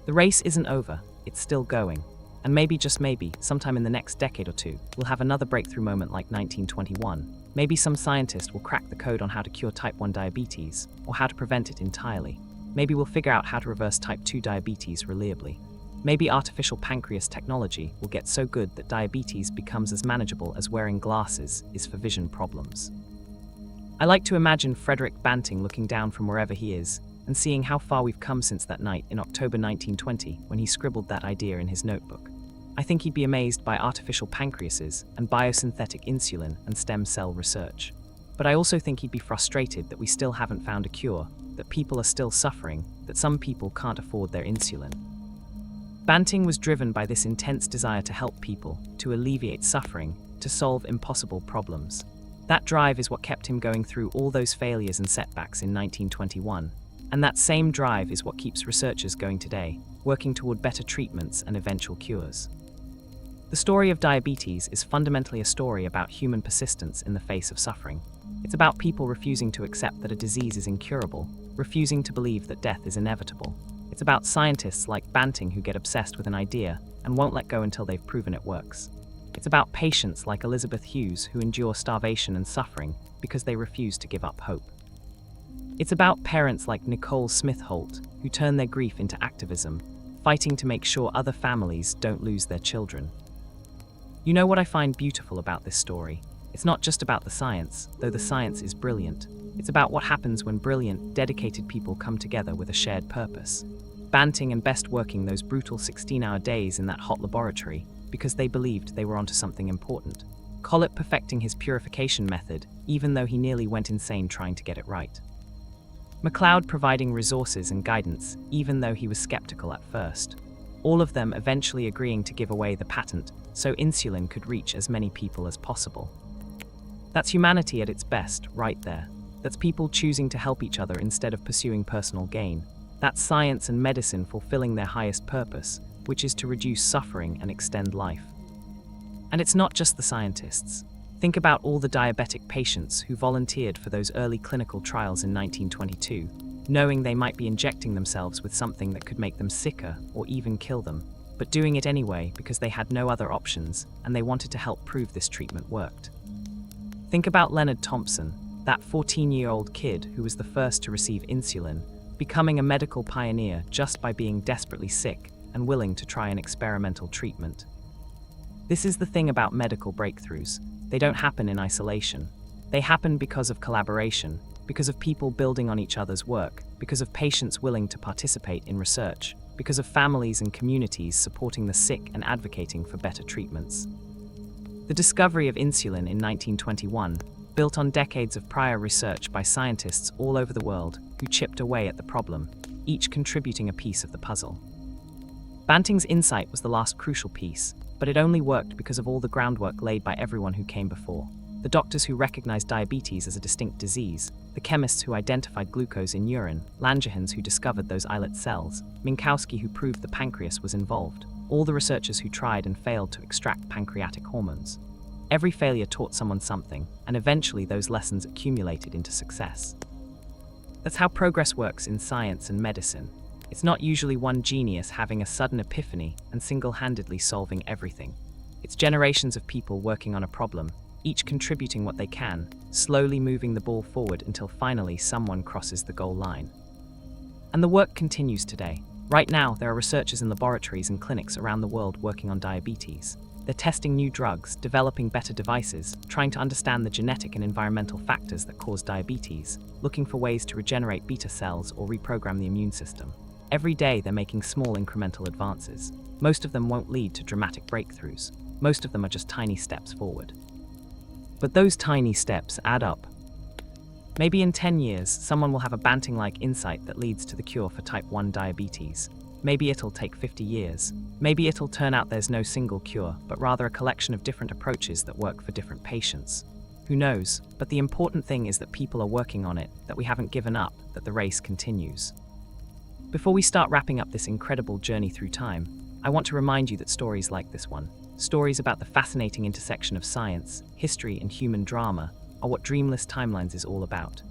The race isn't over, it's still going. And maybe, just maybe, sometime in the next decade or two, we'll have another breakthrough moment like 1921. Maybe some scientist will crack the code on how to cure type 1 diabetes, or how to prevent it entirely. Maybe we'll figure out how to reverse type 2 diabetes reliably. Maybe artificial pancreas technology will get so good that diabetes becomes as manageable as wearing glasses is for vision problems. I like to imagine Frederick Banting looking down from wherever he is and seeing how far we've come since that night in October 1920 when he scribbled that idea in his notebook. I think he'd be amazed by artificial pancreases and biosynthetic insulin and stem cell research. But I also think he'd be frustrated that we still haven't found a cure, that people are still suffering, that some people can't afford their insulin. Banting was driven by this intense desire to help people, to alleviate suffering, to solve impossible problems. That drive is what kept him going through all those failures and setbacks in 1921. And that same drive is what keeps researchers going today, working toward better treatments and eventual cures. The story of diabetes is fundamentally a story about human persistence in the face of suffering. It's about people refusing to accept that a disease is incurable, refusing to believe that death is inevitable. It's about scientists like Banting who get obsessed with an idea and won't let go until they've proven it works. It's about patients like Elizabeth Hughes who endure starvation and suffering because they refuse to give up hope. It's about parents like Nicole Smith-Holt who turn their grief into activism, fighting to make sure other families don't lose their children. You know what I find beautiful about this story? It's not just about the science, though the science is brilliant. It's about what happens when brilliant, dedicated people come together with a shared purpose. Banting and Best working those brutal 16-hour days in that hot laboratory because they believed they were onto something important. Collett perfecting his purification method, even though he nearly went insane trying to get it right. MacLeod providing resources and guidance, even though he was skeptical at first. All of them eventually agreeing to give away the patent so insulin could reach as many people as possible. That's humanity at its best, right there. That's people choosing to help each other instead of pursuing personal gain. That's science and medicine fulfilling their highest purpose, which is to reduce suffering and extend life. And it's not just the scientists. Think about all the diabetic patients who volunteered for those early clinical trials in 1922, knowing they might be injecting themselves with something that could make them sicker or even kill them, but doing it anyway because they had no other options and they wanted to help prove this treatment worked. Think about Leonard Thompson, that 14-year-old kid who was the first to receive insulin, becoming a medical pioneer just by being desperately sick and willing to try an experimental treatment. This is the thing about medical breakthroughs. They don't happen in isolation. They happen because of collaboration, because of people building on each other's work, because of patients willing to participate in research, because of families and communities supporting the sick and advocating for better treatments. The discovery of insulin in 1921, built on decades of prior research by scientists all over the world who chipped away at the problem, each contributing a piece of the puzzle. Banting's insight was the last crucial piece, but it only worked because of all the groundwork laid by everyone who came before. The doctors who recognized diabetes as a distinct disease, the chemists who identified glucose in urine, Langerhans who discovered those islet cells, Minkowski who proved the pancreas was involved, all the researchers who tried and failed to extract pancreatic hormones. Every failure taught someone something, and eventually those lessons accumulated into success. That's how progress works in science and medicine. It's not usually one genius having a sudden epiphany and single-handedly solving everything. It's generations of people working on a problem, each contributing what they can, slowly moving the ball forward until finally someone crosses the goal line. And the work continues today. Right now, there are researchers in laboratories and clinics around the world working on diabetes. They're testing new drugs, developing better devices, trying to understand the genetic and environmental factors that cause diabetes, looking for ways to regenerate beta cells or reprogram the immune system. Every day, they're making small incremental advances. Most of them won't lead to dramatic breakthroughs. Most of them are just tiny steps forward. But those tiny steps add up. Maybe in 10 years, someone will have a Banting-like insight that leads to the cure for type 1 diabetes. Maybe it'll take 50 years. Maybe it'll turn out there's no single cure, but rather a collection of different approaches that work for different patients. Who knows? But the important thing is that people are working on it, that we haven't given up, that the race continues. Before we start wrapping up this incredible journey through time, I want to remind you that stories like this one, stories about the fascinating intersection of science, history, and human drama, are what Dreamless Timelines is all about.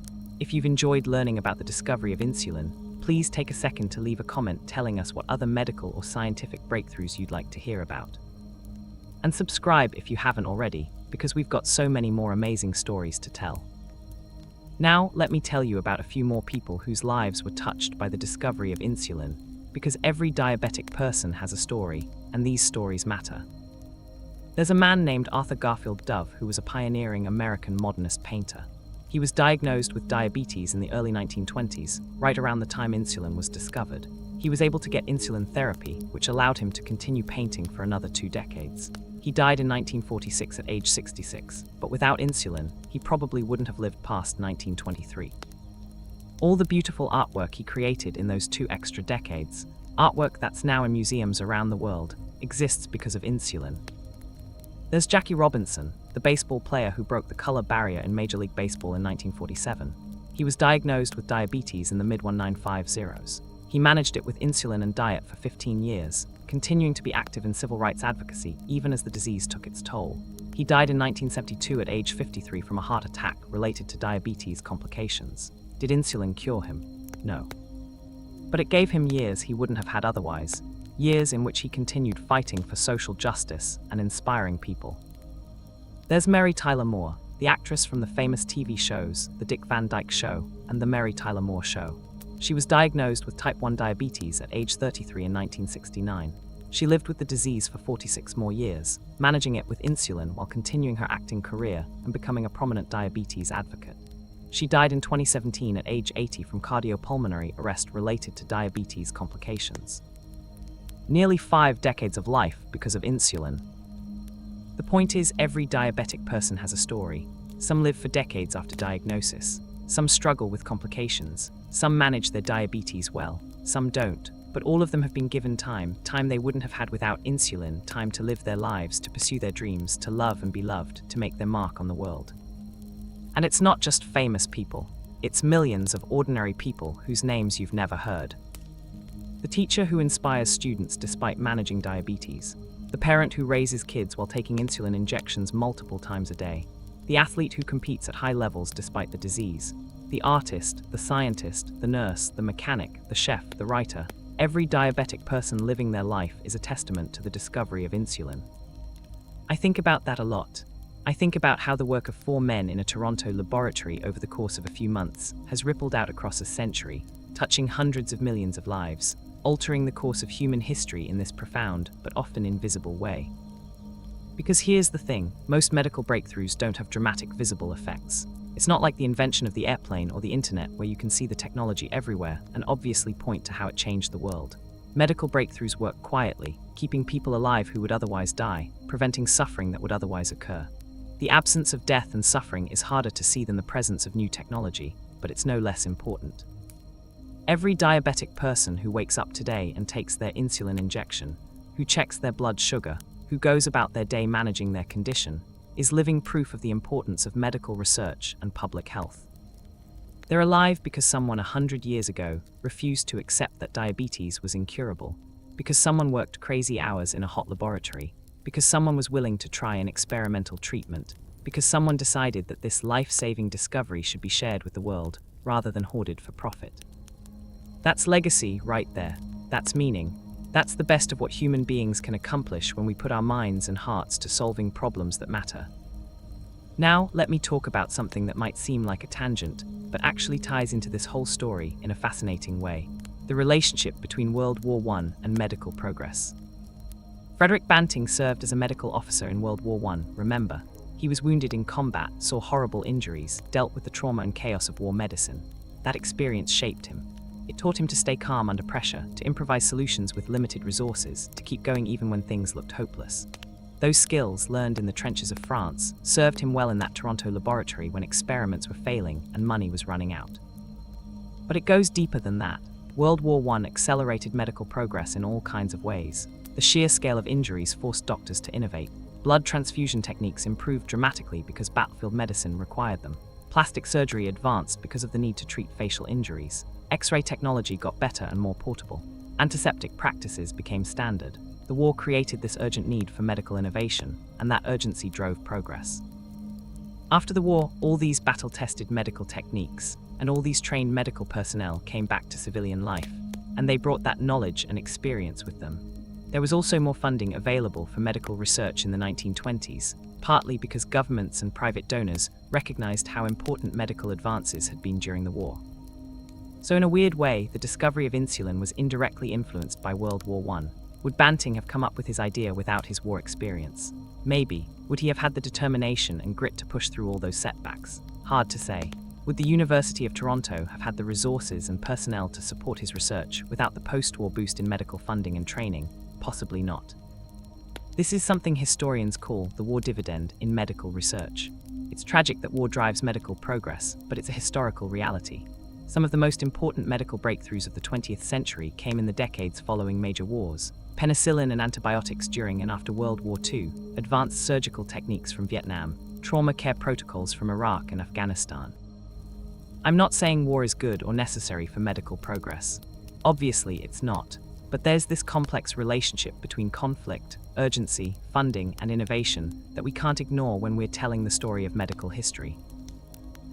If you've enjoyed learning about the discovery of insulin, please take a second to leave a comment telling us what other medical or scientific breakthroughs you'd like to hear about. And subscribe if you haven't already, because we've got so many more amazing stories to tell. Now, let me tell you about a few more people whose lives were touched by the discovery of insulin, because every diabetic person has a story, and these stories matter. There's a man named Arthur Garfield Dove who was a pioneering American modernist painter. He was diagnosed with diabetes in the early 1920s, right around the time insulin was discovered. He was able to get insulin therapy, which allowed him to continue painting for another 2 decades. He died in 1946 at age 66, but without insulin, he probably wouldn't have lived past 1923. All the beautiful artwork he created in those 2 extra decades, artwork that's now in museums around the world, exists because of insulin. There's Jackie Robinson, the baseball player who broke the color barrier in Major League Baseball in 1947. He was diagnosed with diabetes in the mid-1950s. He managed it with insulin and diet for 15 years, continuing to be active in civil rights advocacy even as the disease took its toll. He died in 1972 at age 53 from a heart attack related to diabetes complications. Did insulin cure him? No. But it gave him years he wouldn't have had otherwise, years in which he continued fighting for social justice and inspiring people. There's Mary Tyler Moore, the actress from the famous TV shows The Dick Van Dyke Show and The Mary Tyler Moore Show. She was diagnosed with type 1 diabetes at age 33 in 1969. She lived with the disease for 46 more years, managing it with insulin while continuing her acting career and becoming a prominent diabetes advocate. She died in 2017 at age 80 from cardiopulmonary arrest related to diabetes complications. Nearly 5 decades of life because of insulin. The point is, every diabetic person has a story. Some live for decades after diagnosis. Some struggle with complications. Some manage their diabetes well. Some don't. But all of them have been given time they wouldn't have had without insulin, time to live their lives, to pursue their dreams, to love and be loved, to make their mark on the world. And it's not just famous people. It's millions of ordinary people whose names you've never heard. The teacher who inspires students despite managing diabetes. The parent who raises kids while taking insulin injections multiple times a day. The athlete who competes at high levels despite the disease. The artist, the scientist, the nurse, the mechanic, the chef, the writer. Every diabetic person living their life is a testament to the discovery of insulin. I think about that a lot. I think about how the work of 4 men in a Toronto laboratory over the course of a few months has rippled out across a century, touching hundreds of millions of lives, altering the course of human history in this profound but often invisible way. Because here's the thing, most medical breakthroughs don't have dramatic visible effects. It's not like the invention of the airplane or the internet where you can see the technology everywhere and obviously point to how it changed the world. Medical breakthroughs work quietly, keeping people alive who would otherwise die, preventing suffering that would otherwise occur. The absence of death and suffering is harder to see than the presence of new technology, but it's no less important. Every diabetic person who wakes up today and takes their insulin injection, who checks their blood sugar, who goes about their day managing their condition, is living proof of the importance of medical research and public health. They're alive because someone 100 years ago refused to accept that diabetes was incurable, because someone worked crazy hours in a hot laboratory, because someone was willing to try an experimental treatment, because someone decided that this life-saving discovery should be shared with the world rather than hoarded for profit. That's legacy right there. That's meaning. That's the best of what human beings can accomplish when we put our minds and hearts to solving problems that matter. Now, let me talk about something that might seem like a tangent, but actually ties into this whole story in a fascinating way: the relationship between World War I and medical progress. Frederick Banting served as a medical officer in World War I, remember? He was wounded in combat, saw horrible injuries, dealt with the trauma and chaos of war medicine. That experience shaped him. It taught him to stay calm under pressure, to improvise solutions with limited resources, to keep going even when things looked hopeless. Those skills, learned in the trenches of France, served him well in that Toronto laboratory when experiments were failing and money was running out. But it goes deeper than that. World War I accelerated medical progress in all kinds of ways. The sheer scale of injuries forced doctors to innovate. Blood transfusion techniques improved dramatically because battlefield medicine required them. Plastic surgery advanced because of the need to treat facial injuries. X-ray technology got better and more portable. Antiseptic practices became standard. The war created this urgent need for medical innovation, and that urgency drove progress. After the war, all these battle-tested medical techniques and all these trained medical personnel came back to civilian life, and they brought that knowledge and experience with them. There was also more funding available for medical research in the 1920s, partly because governments and private donors recognized how important medical advances had been during the war. So in a weird way, the discovery of insulin was indirectly influenced by World War I. Would Banting have come up with his idea without his war experience? Maybe. Would he have had the determination and grit to push through all those setbacks? Hard to say. Would the University of Toronto have had the resources and personnel to support his research without the post-war boost in medical funding and training? Possibly not. This is something historians call the war dividend in medical research. It's tragic that war drives medical progress, but it's a historical reality. Some of the most important medical breakthroughs of the 20th century came in the decades following major wars. Penicillin and antibiotics during and after World War II, advanced surgical techniques from Vietnam, trauma care protocols from Iraq and Afghanistan. I'm not saying war is good or necessary for medical progress. Obviously, it's not. But there's this complex relationship between conflict, urgency, funding, and innovation that we can't ignore when we're telling the story of medical history.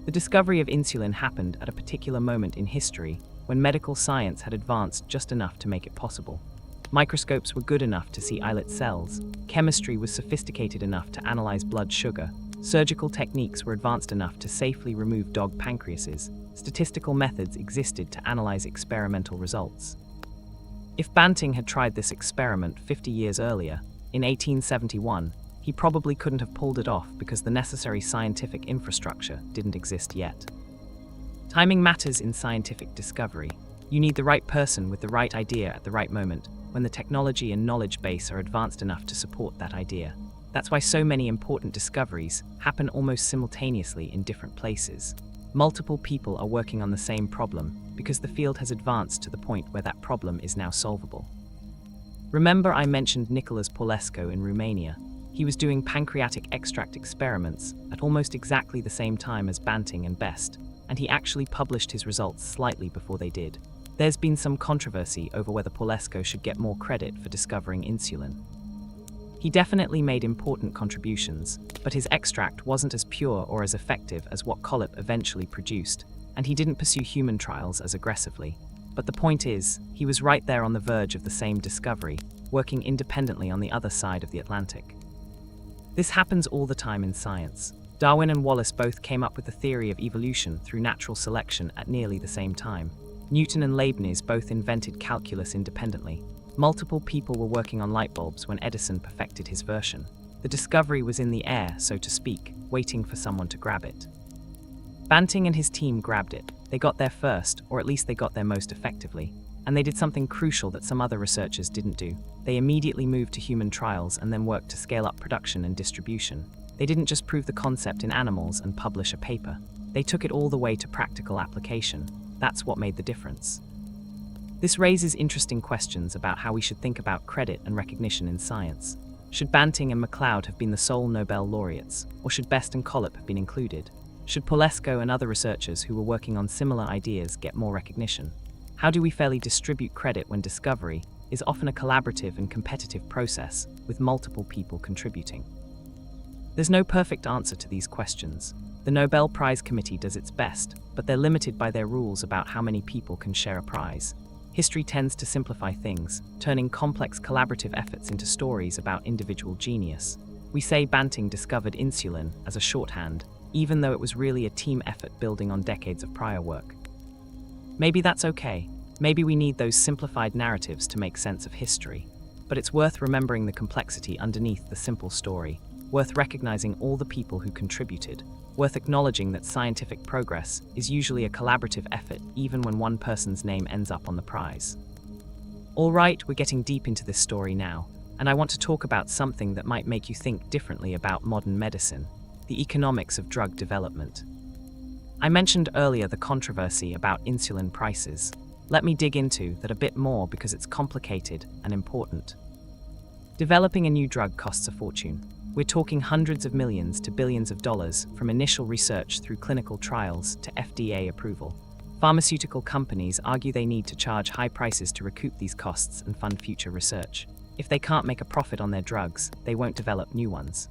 The discovery of insulin happened at a particular moment in history when medical science had advanced just enough to make it possible. Microscopes were good enough to see islet cells, chemistry was sophisticated enough to analyze blood sugar, surgical techniques were advanced enough to safely remove dog pancreases, statistical methods existed to analyze experimental results. If Banting had tried this experiment 50 years earlier, in 1871, he probably couldn't have pulled it off because the necessary scientific infrastructure didn't exist yet. Timing matters in scientific discovery. You need the right person with the right idea at the right moment, when the technology and knowledge base are advanced enough to support that idea. That's why so many important discoveries happen almost simultaneously in different places. Multiple people are working on the same problem because the field has advanced to the point where that problem is now solvable. Remember I mentioned Nicolae Paulescu in Romania. He was doing pancreatic extract experiments at almost exactly the same time as Banting and Best, and he actually published his results slightly before they did. There's been some controversy over whether Paulescu should get more credit for discovering insulin. He definitely made important contributions, but his extract wasn't as pure or as effective as what Collip eventually produced, and he didn't pursue human trials as aggressively. But the point is, he was right there on the verge of the same discovery, working independently on the other side of the Atlantic. This happens all the time in science. Darwin and Wallace both came up with the theory of evolution through natural selection at nearly the same time. Newton and Leibniz both invented calculus independently. Multiple people were working on light bulbs when Edison perfected his version. The discovery was in the air, so to speak, waiting for someone to grab it. Banting and his team grabbed it. They got there first, or at least they got there most effectively. And they did something crucial that some other researchers didn't do. They immediately moved to human trials and then worked to scale up production and distribution. They didn't just prove the concept in animals and publish a paper. They took it all the way to practical application. That's what made the difference. This raises interesting questions about how we should think about credit and recognition in science. Should Banting and MacLeod have been the sole Nobel laureates, or should Best and Collip have been included? Should Paulescu and other researchers who were working on similar ideas get more recognition? How do we fairly distribute credit when discovery is often a collaborative and competitive process with multiple people contributing? There's no perfect answer to these questions. The Nobel Prize Committee does its best, but they're limited by their rules about how many people can share a prize. History tends to simplify things, turning complex collaborative efforts into stories about individual genius. We say Banting discovered insulin as a shorthand, even though it was really a team effort building on decades of prior work. Maybe that's okay. Maybe we need those simplified narratives to make sense of history. But it's worth remembering the complexity underneath the simple story, worth recognizing all the people who contributed, worth acknowledging that scientific progress is usually a collaborative effort even when one person's name ends up on the prize. All right, we're getting deep into this story now, and I want to talk about something that might make you think differently about modern medicine, the economics of drug development. I mentioned earlier the controversy about insulin prices. Let me dig into that a bit more because it's complicated and important. Developing a new drug costs a fortune. We're talking hundreds of millions to billions of dollars from initial research through clinical trials to FDA approval. Pharmaceutical companies argue they need to charge high prices to recoup these costs and fund future research. If they can't make a profit on their drugs, they won't develop new ones.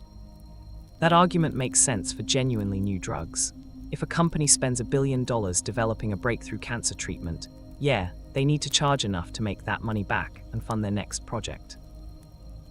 That argument makes sense for genuinely new drugs. If a company spends $1 billion developing a breakthrough cancer treatment, yeah, they need to charge enough to make that money back and fund their next project.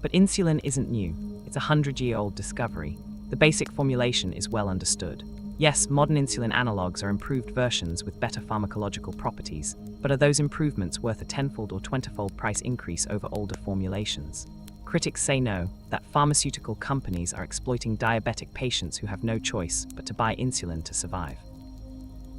But insulin isn't new. It's a 100-year-old discovery. The basic formulation is well understood. Yes, modern insulin analogs are improved versions with better pharmacological properties, but are those improvements worth a 10-fold or 20-fold price increase over older formulations? Critics say no, that pharmaceutical companies are exploiting diabetic patients who have no choice but to buy insulin to survive.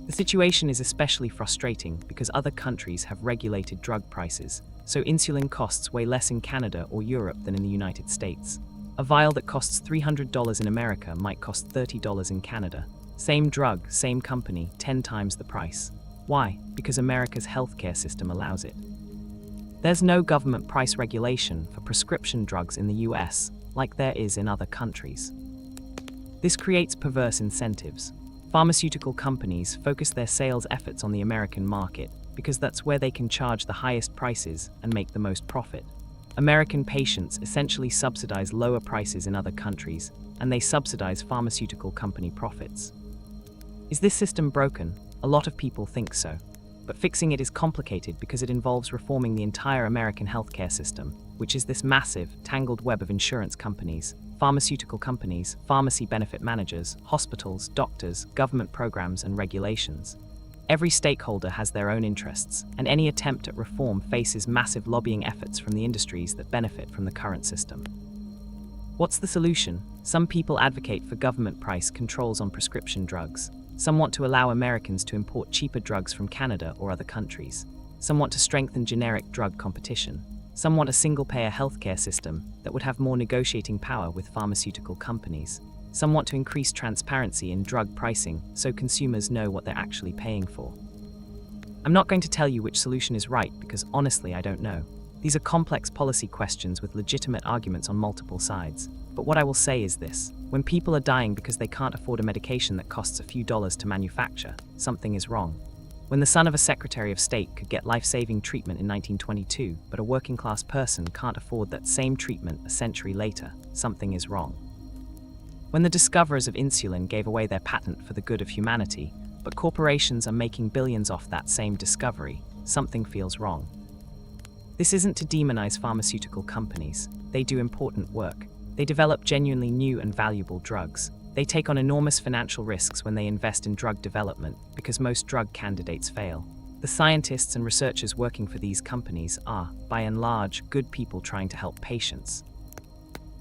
The situation is especially frustrating because other countries have regulated drug prices, so insulin costs way less in Canada or Europe than in the United States. A vial that costs $300 in America might cost $30 in Canada. Same drug, same company, 10 times the price. Why? Because America's healthcare system allows it. There's no government price regulation for prescription drugs in the US, like there is in other countries. This creates perverse incentives. Pharmaceutical companies focus their sales efforts on the American market because that's where they can charge the highest prices and make the most profit. American patients essentially subsidize lower prices in other countries, and they subsidize pharmaceutical company profits. Is this system broken? A lot of people think so. But fixing it is complicated because it involves reforming the entire American healthcare system, which is this massive, tangled web of insurance companies, pharmaceutical companies, pharmacy benefit managers, hospitals, doctors, government programs, and regulations. Every stakeholder has their own interests, and any attempt at reform faces massive lobbying efforts from the industries that benefit from the current system. What's the solution? Some people advocate for government price controls on prescription drugs. Some want to allow Americans to import cheaper drugs from Canada or other countries. Some want to strengthen generic drug competition. Some want a single-payer healthcare system that would have more negotiating power with pharmaceutical companies. Some want to increase transparency in drug pricing so consumers know what they're actually paying for. I'm not going to tell you which solution is right because honestly I don't know. These are complex policy questions with legitimate arguments on multiple sides. But what I will say is this: when people are dying because they can't afford a medication that costs a few dollars to manufacture, something is wrong. When the son of a Secretary of State could get life-saving treatment in 1922, but a working-class person can't afford that same treatment a century later, something is wrong. When the discoverers of insulin gave away their patent for the good of humanity, but corporations are making billions off that same discovery, something feels wrong. This isn't to demonize pharmaceutical companies. They do important work. They develop genuinely new and valuable drugs. They take on enormous financial risks when they invest in drug development because most drug candidates fail. The scientists and researchers working for these companies are, by and large, good people trying to help patients.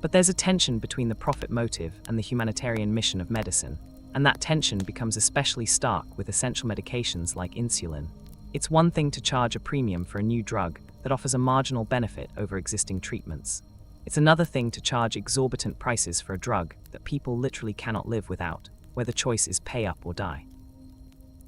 But there's a tension between the profit motive and the humanitarian mission of medicine, and that tension becomes especially stark with essential medications like insulin. It's one thing to charge a premium for a new drug that offers a marginal benefit over existing treatments. It's another thing to charge exorbitant prices for a drug that people literally cannot live without, where the choice is pay up or die.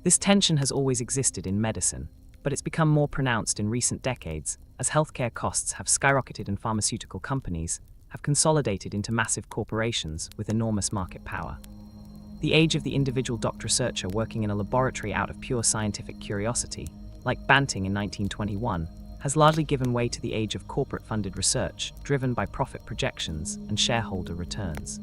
This tension has always existed in medicine, but it's become more pronounced in recent decades as healthcare costs have skyrocketed and pharmaceutical companies have consolidated into massive corporations with enormous market power. The age of the individual doctor-researcher working in a laboratory out of pure scientific curiosity, like Banting in 1921, has largely given way to the age of corporate-funded research driven by profit projections and shareholder returns.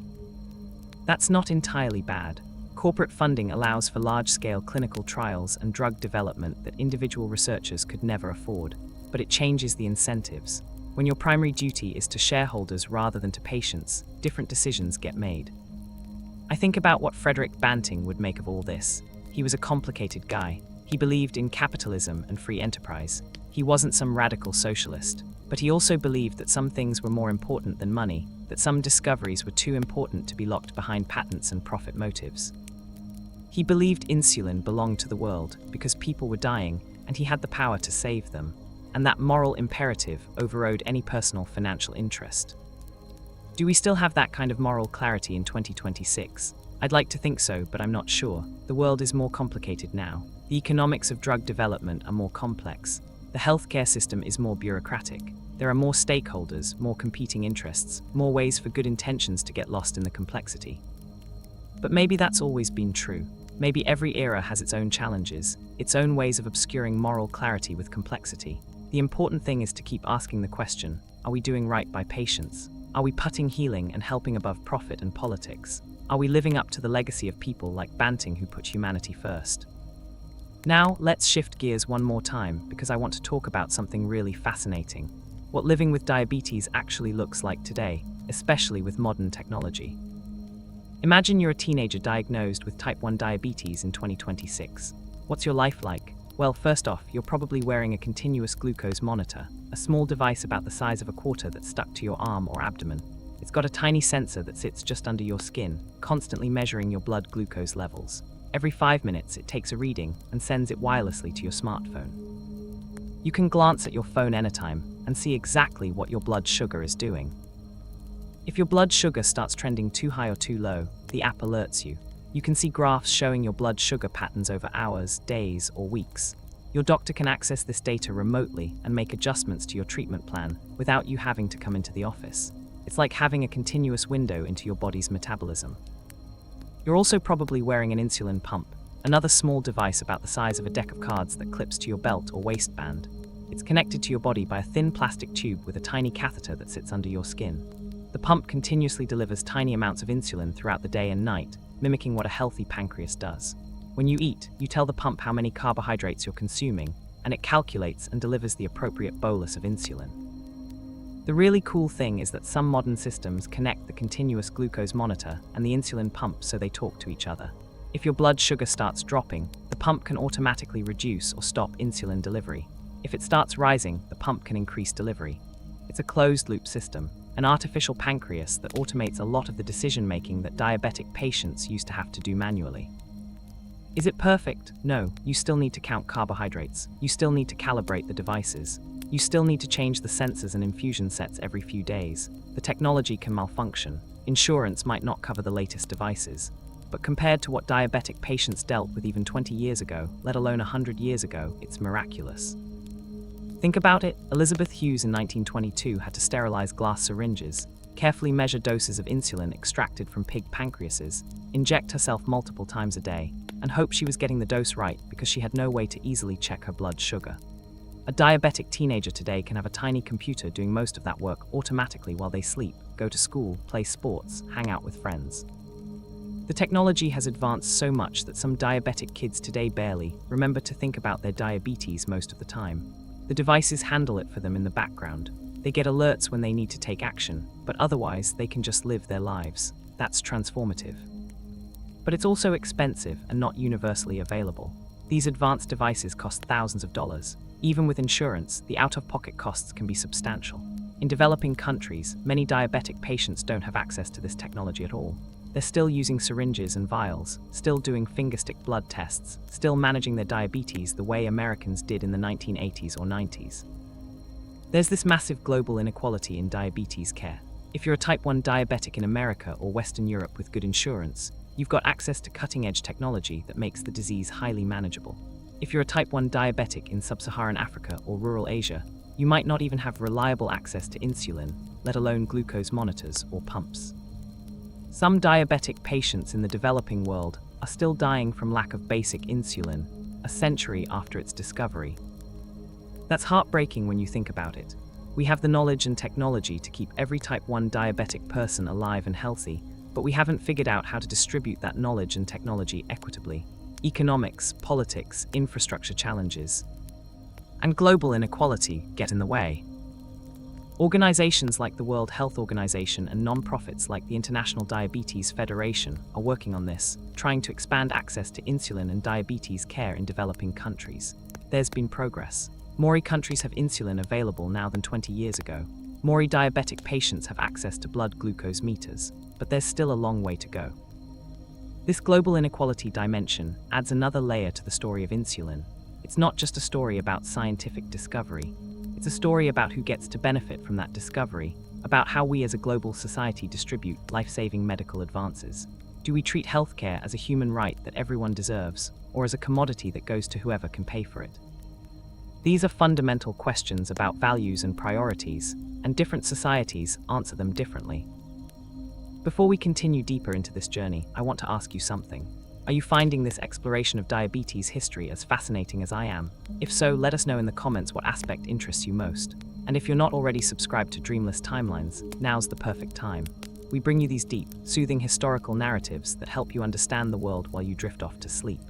That's not entirely bad. Corporate funding allows for large-scale clinical trials and drug development that individual researchers could never afford, but it changes the incentives. When your primary duty is to shareholders rather than to patients, different decisions get made. I think about what Frederick Banting would make of all this. He was a complicated guy. He believed in capitalism and free enterprise. He wasn't some radical socialist, but he also believed that some things were more important than money, that some discoveries were too important to be locked behind patents and profit motives. He believed insulin belonged to the world because people were dying and he had the power to save them, and that moral imperative overrode any personal financial interest. Do we still have that kind of moral clarity in 2026? I'd like to think so, but I'm not sure. The world is more complicated now. The economics of drug development are more complex. The healthcare system is more bureaucratic. There are more stakeholders, more competing interests, more ways for good intentions to get lost in the complexity. But maybe that's always been true. Maybe every era has its own challenges, its own ways of obscuring moral clarity with complexity. The important thing is to keep asking the question, are we doing right by patients? Are we putting healing and helping above profit and politics? Are we living up to the legacy of people like Banting who put humanity first? Now, let's shift gears one more time because I want to talk about something really fascinating. What living with diabetes actually looks like today, especially with modern technology. Imagine you're a teenager diagnosed with type 1 diabetes in 2026. What's your life like? Well, first off, you're probably wearing a continuous glucose monitor, a small device about the size of a quarter that's stuck to your arm or abdomen. It's got a tiny sensor that sits just under your skin, constantly measuring your blood glucose levels. Every 5 minutes, it takes a reading and sends it wirelessly to your smartphone. You can glance at your phone anytime and see exactly what your blood sugar is doing. If your blood sugar starts trending too high or too low, the app alerts you. You can see graphs showing your blood sugar patterns over hours, days, or weeks. Your doctor can access this data remotely and make adjustments to your treatment plan without you having to come into the office. It's like having a continuous window into your body's metabolism. You're also probably wearing an insulin pump, another small device about the size of a deck of cards that clips to your belt or waistband. It's connected to your body by a thin plastic tube with a tiny catheter that sits under your skin. The pump continuously delivers tiny amounts of insulin throughout the day and night, mimicking what a healthy pancreas does. When you eat, you tell the pump how many carbohydrates you're consuming, and it calculates and delivers the appropriate bolus of insulin. The really cool thing is that some modern systems connect the continuous glucose monitor and the insulin pump so they talk to each other. If your blood sugar starts dropping, the pump can automatically reduce or stop insulin delivery. If it starts rising, the pump can increase delivery. It's a closed-loop system, an artificial pancreas that automates a lot of the decision-making that diabetic patients used to have to do manually. Is it perfect? No, you still need to count carbohydrates. You still need to calibrate the devices. You still need to change the sensors and infusion sets every few days. The technology can malfunction. Insurance might not cover the latest devices. But compared to what diabetic patients dealt with even 20 years ago, let alone 100 years ago, it's miraculous. Think about it. Elizabeth Hughes in 1922 had to sterilize glass syringes, carefully measure doses of insulin extracted from pig pancreases, inject herself multiple times a day, and hope she was getting the dose right because she had no way to easily check her blood sugar. A diabetic teenager today can have a tiny computer doing most of that work automatically while they sleep, go to school, play sports, hang out with friends. The technology has advanced so much that some diabetic kids today barely remember to think about their diabetes most of the time. The devices handle it for them in the background. They get alerts when they need to take action, but otherwise they can just live their lives. That's transformative. But it's also expensive and not universally available. These advanced devices cost thousands of dollars. Even with insurance, the out-of-pocket costs can be substantial. In developing countries, many diabetic patients don't have access to this technology at all. They're still using syringes and vials, still doing fingerstick blood tests, still managing their diabetes the way Americans did in the 1980s or 90s. There's this massive global inequality in diabetes care. If you're a type 1 diabetic in America or Western Europe with good insurance, you've got access to cutting-edge technology that makes the disease highly manageable. If you're a type 1 diabetic in sub-Saharan Africa or rural Asia, you might not even have reliable access to insulin, let alone glucose monitors or pumps. Some diabetic patients in the developing world are still dying from lack of basic insulin, a century after its discovery. That's heartbreaking when you think about it. We have the knowledge and technology to keep every type 1 diabetic person alive and healthy, but we haven't figured out how to distribute that knowledge and technology equitably. Economics, politics, infrastructure challenges, and global inequality get in the way. Organizations like the World Health Organization and non-profits like the International Diabetes Federation are working on this, trying to expand access to insulin and diabetes care in developing countries. There's been progress. More countries have insulin available now than 20 years ago. More diabetic patients have access to blood glucose meters, but there's still a long way to go. This global inequality dimension adds another layer to the story of insulin. It's not just a story about scientific discovery. It's a story about who gets to benefit from that discovery, about how we as a global society distribute life-saving medical advances. Do we treat healthcare as a human right that everyone deserves, or as a commodity that goes to whoever can pay for it? These are fundamental questions about values and priorities, and different societies answer them differently. Before we continue deeper into this journey, I want to ask you something. Are you finding this exploration of diabetes history as fascinating as I am? If so, let us know in the comments what aspect interests you most. And if you're not already subscribed to Dreamless Timelines, now's the perfect time. We bring you these deep, soothing historical narratives that help you understand the world while you drift off to sleep.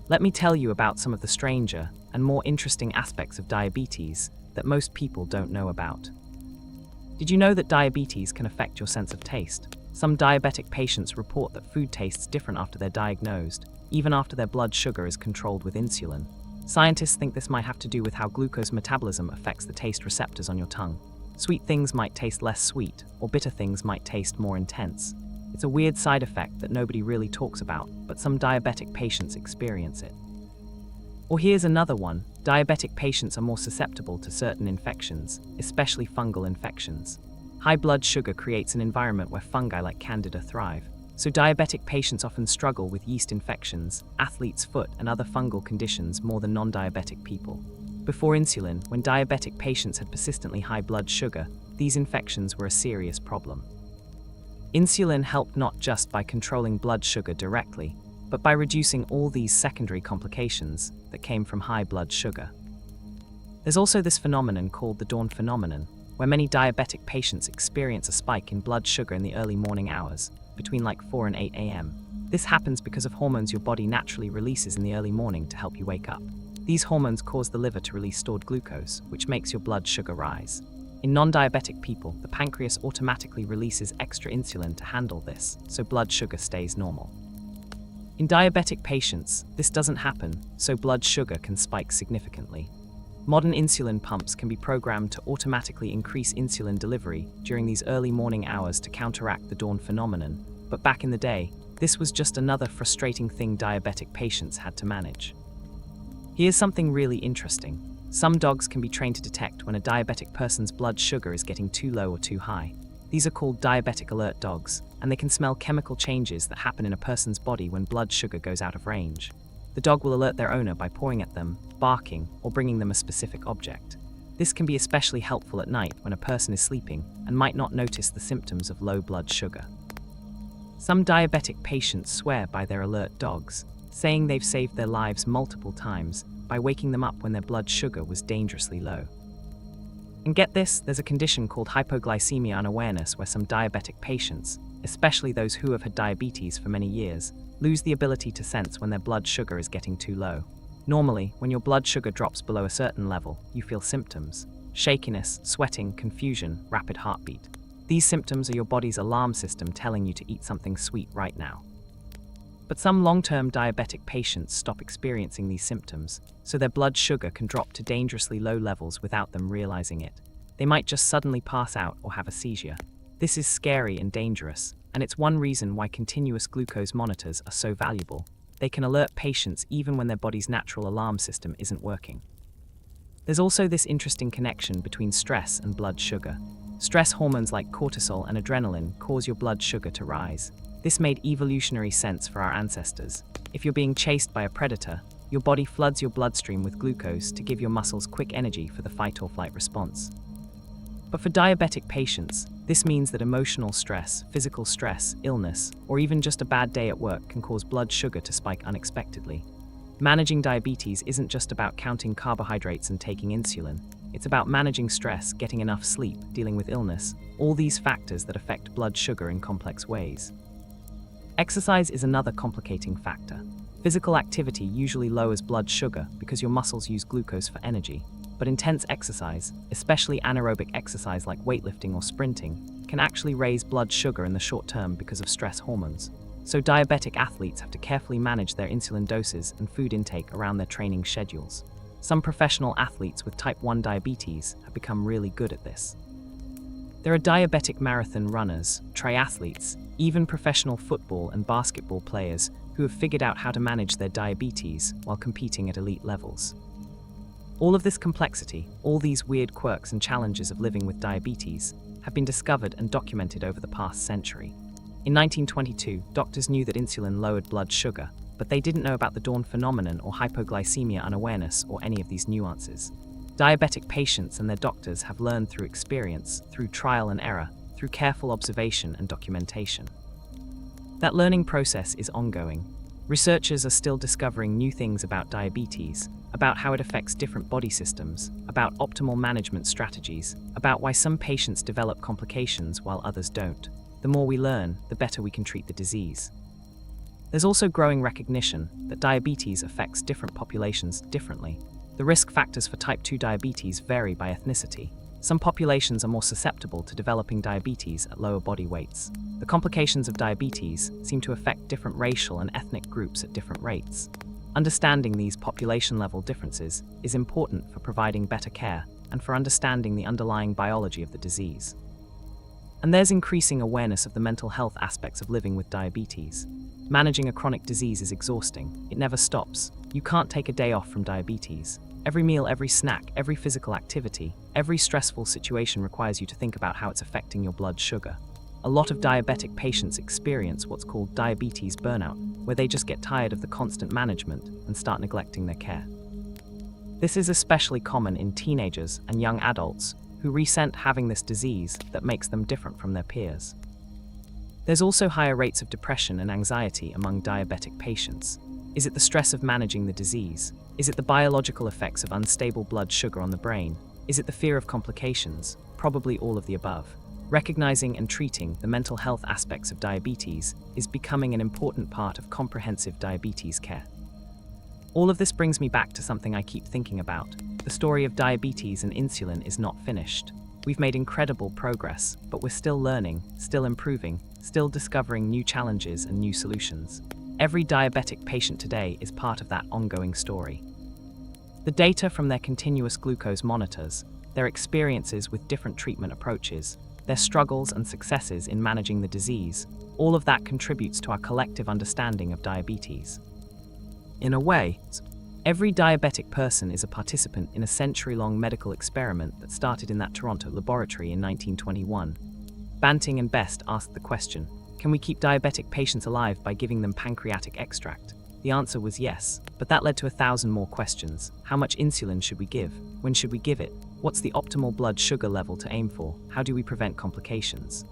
Let me tell you about some of the stranger and more interesting aspects of diabetes that most people don't know about. Did you know that diabetes can affect your sense of taste? Some diabetic patients report that food tastes different after they're diagnosed, even after their blood sugar is controlled with insulin. Scientists think this might have to do with how glucose metabolism affects the taste receptors on your tongue. Sweet things might taste less sweet, or bitter things might taste more intense. It's a weird side effect that nobody really talks about, but some diabetic patients experience it. Or here's another one: diabetic patients are more susceptible to certain infections, especially fungal infections. High blood sugar creates an environment where fungi like Candida thrive, so diabetic patients often struggle with yeast infections, athlete's foot, and other fungal conditions more than non-diabetic people. Before insulin, when diabetic patients had persistently high blood sugar, these infections were a serious problem. Insulin helped not just by controlling blood sugar directly, but by reducing all these secondary complications that came from high blood sugar. There's also this phenomenon called the dawn phenomenon, where many diabetic patients experience a spike in blood sugar in the early morning hours, between like 4 and 8 a.m. This happens because of hormones your body naturally releases in the early morning to help you wake up. These hormones cause the liver to release stored glucose, which makes your blood sugar rise. In non-diabetic people, the pancreas automatically releases extra insulin to handle this, so blood sugar stays normal. In diabetic patients, this doesn't happen, so blood sugar can spike significantly. Modern insulin pumps can be programmed to automatically increase insulin delivery during these early morning hours to counteract the dawn phenomenon, but back in the day, this was just another frustrating thing diabetic patients had to manage. Here's something really interesting. Some dogs can be trained to detect when a diabetic person's blood sugar is getting too low or too high. These are called diabetic alert dogs, and they can smell chemical changes that happen in a person's body when blood sugar goes out of range. The dog will alert their owner by pawing at them, barking, or bringing them a specific object. This can be especially helpful at night when a person is sleeping and might not notice the symptoms of low blood sugar. Some diabetic patients swear by their alert dogs, saying they've saved their lives multiple times by waking them up when their blood sugar was dangerously low. And get this, there's a condition called hypoglycemia unawareness where some diabetic patients, especially those who have had diabetes for many years, lose the ability to sense when their blood sugar is getting too low. Normally, when your blood sugar drops below a certain level, you feel symptoms: shakiness, sweating, confusion, rapid heartbeat. These symptoms are your body's alarm system telling you to eat something sweet right now. But some long-term diabetic patients stop experiencing these symptoms, so their blood sugar can drop to dangerously low levels without them realizing it. They might just suddenly pass out or have a seizure. This is scary and dangerous, and it's one reason why continuous glucose monitors are so valuable. They can alert patients even when their body's natural alarm system isn't working. There's also this interesting connection between stress and blood sugar. Stress hormones like cortisol and adrenaline cause your blood sugar to rise. This made evolutionary sense for our ancestors. If you're being chased by a predator, your body floods your bloodstream with glucose to give your muscles quick energy for the fight or flight response. But for diabetic patients, this means that emotional stress, physical stress, illness, or even just a bad day at work can cause blood sugar to spike unexpectedly. Managing diabetes isn't just about counting carbohydrates and taking insulin. It's about managing stress, getting enough sleep, dealing with illness, all these factors that affect blood sugar in complex ways. Exercise is another complicating factor. Physical activity usually lowers blood sugar because your muscles use glucose for energy, but intense exercise, especially anaerobic exercise like weightlifting or sprinting, can actually raise blood sugar in the short term because of stress hormones. So diabetic athletes have to carefully manage their insulin doses and food intake around their training schedules. Some professional athletes with type 1 diabetes have become really good at this. There are diabetic marathon runners, triathletes, even professional football and basketball players who have figured out how to manage their diabetes while competing at elite levels. All of this complexity, all these weird quirks and challenges of living with diabetes, have been discovered and documented over the past century. In 1922, doctors knew that insulin lowered blood sugar, but they didn't know about the dawn phenomenon or hypoglycemia unawareness or any of these nuances. Diabetic patients and their doctors have learned through experience, through trial and error, through careful observation and documentation. That learning process is ongoing. Researchers are still discovering new things about diabetes, about how it affects different body systems, about optimal management strategies, about why some patients develop complications while others don't. The more we learn, the better we can treat the disease. There's also growing recognition that diabetes affects different populations differently. The risk factors for type 2 diabetes vary by ethnicity. Some populations are more susceptible to developing diabetes at lower body weights. The complications of diabetes seem to affect different racial and ethnic groups at different rates. Understanding these population-level differences is important for providing better care and for understanding the underlying biology of the disease. And there's increasing awareness of the mental health aspects of living with diabetes. Managing a chronic disease is exhausting. It never stops. You can't take a day off from diabetes. Every meal, every snack, every physical activity, every stressful situation requires you to think about how it's affecting your blood sugar. A lot of diabetic patients experience what's called diabetes burnout, where they just get tired of the constant management and start neglecting their care. This is especially common in teenagers and young adults who resent having this disease that makes them different from their peers. There's also higher rates of depression and anxiety among diabetic patients. Is it the stress of managing the disease? Is it the biological effects of unstable blood sugar on the brain? Is it the fear of complications? Probably all of the above. Recognizing and treating the mental health aspects of diabetes is becoming an important part of comprehensive diabetes care. All of this brings me back to something I keep thinking about. The story of diabetes and insulin is not finished. We've made incredible progress, but we're still learning, still improving, still discovering new challenges and new solutions. Every diabetic patient today is part of that ongoing story. The data from their continuous glucose monitors, their experiences with different treatment approaches, their struggles and successes in managing the disease, all of that contributes to our collective understanding of diabetes. In a way, every diabetic person is a participant in a century-long medical experiment that started in that Toronto laboratory in 1921. Banting and Best asked the question, can we keep diabetic patients alive by giving them pancreatic extract? The answer was yes, but that led to 1,000 more questions. How much insulin should we give? When should we give it? What's the optimal blood sugar level to aim for? How do we prevent complications?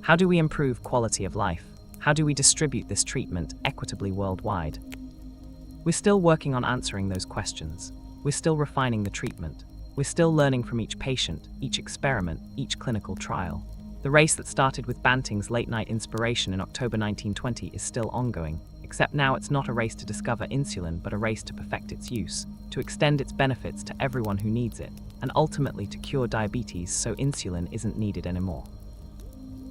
How do we improve quality of life? How do we distribute this treatment equitably worldwide? We're still working on answering those questions. We're still refining the treatment. We're still learning from each patient, each experiment, each clinical trial. The race that started with Banting's late-night inspiration in October 1920 is still ongoing, except now it's not a race to discover insulin, but a race to perfect its use, to extend its benefits to everyone who needs it, and ultimately to cure diabetes so insulin isn't needed anymore.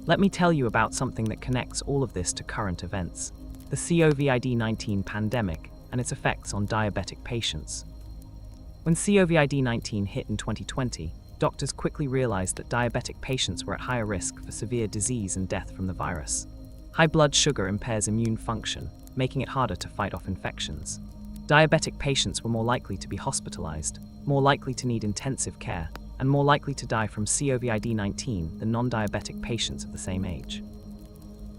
Let me tell you about something that connects all of this to current events: the COVID-19 pandemic and its effects on diabetic patients. When COVID-19 hit in 2020, doctors quickly realized that diabetic patients were at higher risk for severe disease and death from the virus. High blood sugar impairs immune function, making it harder to fight off infections. Diabetic patients were more likely to be hospitalized, more likely to need intensive care, and more likely to die from COVID-19 than non-diabetic patients of the same age.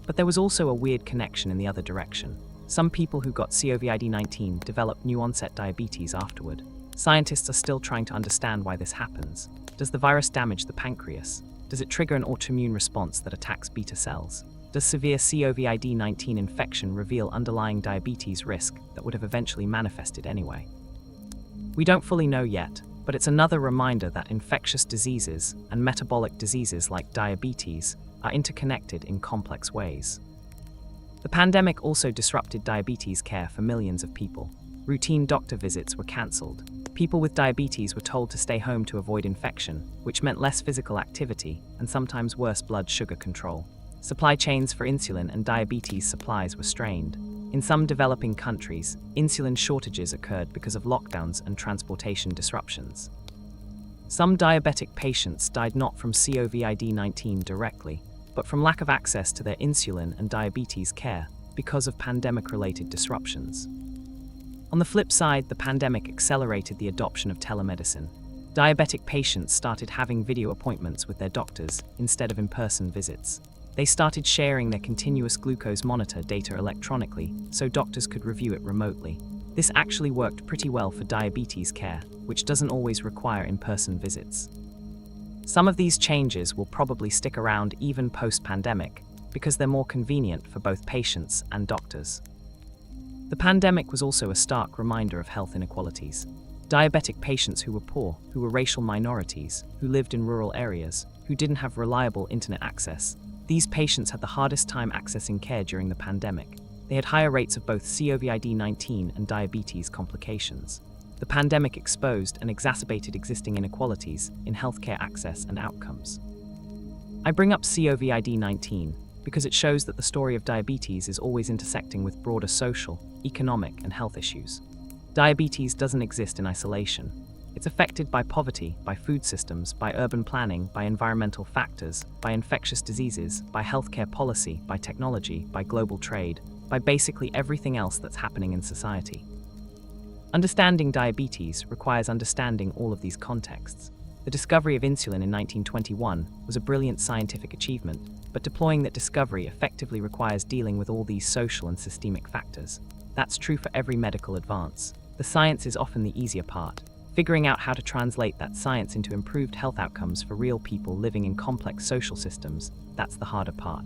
But there was also a weird connection in the other direction. Some people who got COVID-19 developed new-onset diabetes afterward. Scientists are still trying to understand why this happens. Does the virus damage the pancreas? Does it trigger an autoimmune response that attacks beta cells? Does severe COVID-19 infection reveal underlying diabetes risk that would have eventually manifested anyway? We don't fully know yet, but it's another reminder that infectious diseases and metabolic diseases like diabetes are interconnected in complex ways. The pandemic also disrupted diabetes care for millions of people. Routine doctor visits were cancelled. People with diabetes were told to stay home to avoid infection, which meant less physical activity and sometimes worse blood sugar control. Supply chains for insulin and diabetes supplies were strained. In some developing countries, insulin shortages occurred because of lockdowns and transportation disruptions. Some diabetic patients died not from COVID-19 directly, but from lack of access to their insulin and diabetes care because of pandemic-related disruptions. On the flip side, the pandemic accelerated the adoption of telemedicine. Diabetic patients started having video appointments with their doctors instead of in-person visits. They started sharing their continuous glucose monitor data electronically so doctors could review it remotely. This actually worked pretty well for diabetes care, which doesn't always require in-person visits. Some of these changes will probably stick around even post-pandemic because they're more convenient for both patients and doctors. The pandemic was also a stark reminder of health inequalities. Diabetic patients who were poor, who were racial minorities, who lived in rural areas, who didn't have reliable internet access, these patients had the hardest time accessing care during the pandemic. They had higher rates of both COVID-19 and diabetes complications. The pandemic exposed and exacerbated existing inequalities in healthcare access and outcomes. I bring up COVID-19 because it shows that the story of diabetes is always intersecting with broader social, economic, and health issues. Diabetes doesn't exist in isolation. It's affected by poverty, by food systems, by urban planning, by environmental factors, by infectious diseases, by healthcare policy, by technology, by global trade, by basically everything else that's happening in society. Understanding diabetes requires understanding all of these contexts. The discovery of insulin in 1921 was a brilliant scientific achievement, but deploying that discovery effectively requires dealing with all these social and systemic factors. That's true for every medical advance. The science is often the easier part. Figuring out how to translate that science into improved health outcomes for real people living in complex social systems, that's the harder part.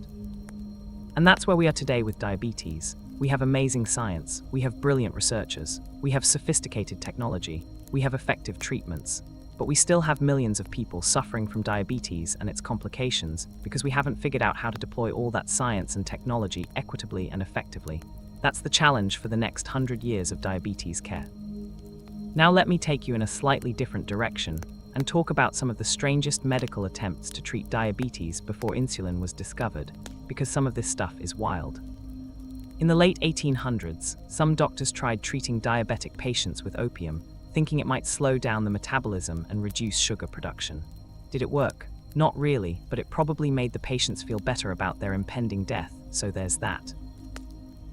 And that's where we are today with diabetes. We have amazing science, we have brilliant researchers, we have sophisticated technology, we have effective treatments, but we still have millions of people suffering from diabetes and its complications because we haven't figured out how to deploy all that science and technology equitably and effectively. That's the challenge for the next 100 years of diabetes care. Now let me take you in a slightly different direction and talk about some of the strangest medical attempts to treat diabetes before insulin was discovered, because some of this stuff is wild. In the late 1800s, some doctors tried treating diabetic patients with opium, thinking it might slow down the metabolism and reduce sugar production. Did it work? Not really, but it probably made the patients feel better about their impending death, so there's that.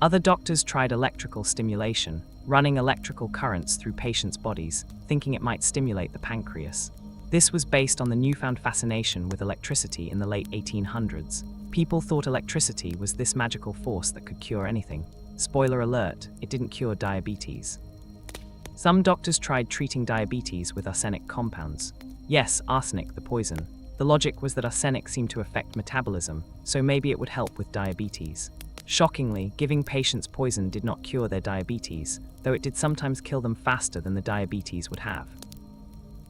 Other doctors tried electrical stimulation, running electrical currents through patients' bodies, thinking it might stimulate the pancreas. This was based on the newfound fascination with electricity in the late 1800s. People thought electricity was this magical force that could cure anything. Spoiler alert, it didn't cure diabetes. Some doctors tried treating diabetes with arsenic compounds. Yes, arsenic, the poison. The logic was that arsenic seemed to affect metabolism, so maybe it would help with diabetes. Shockingly, giving patients poison did not cure their diabetes, though it did sometimes kill them faster than the diabetes would have.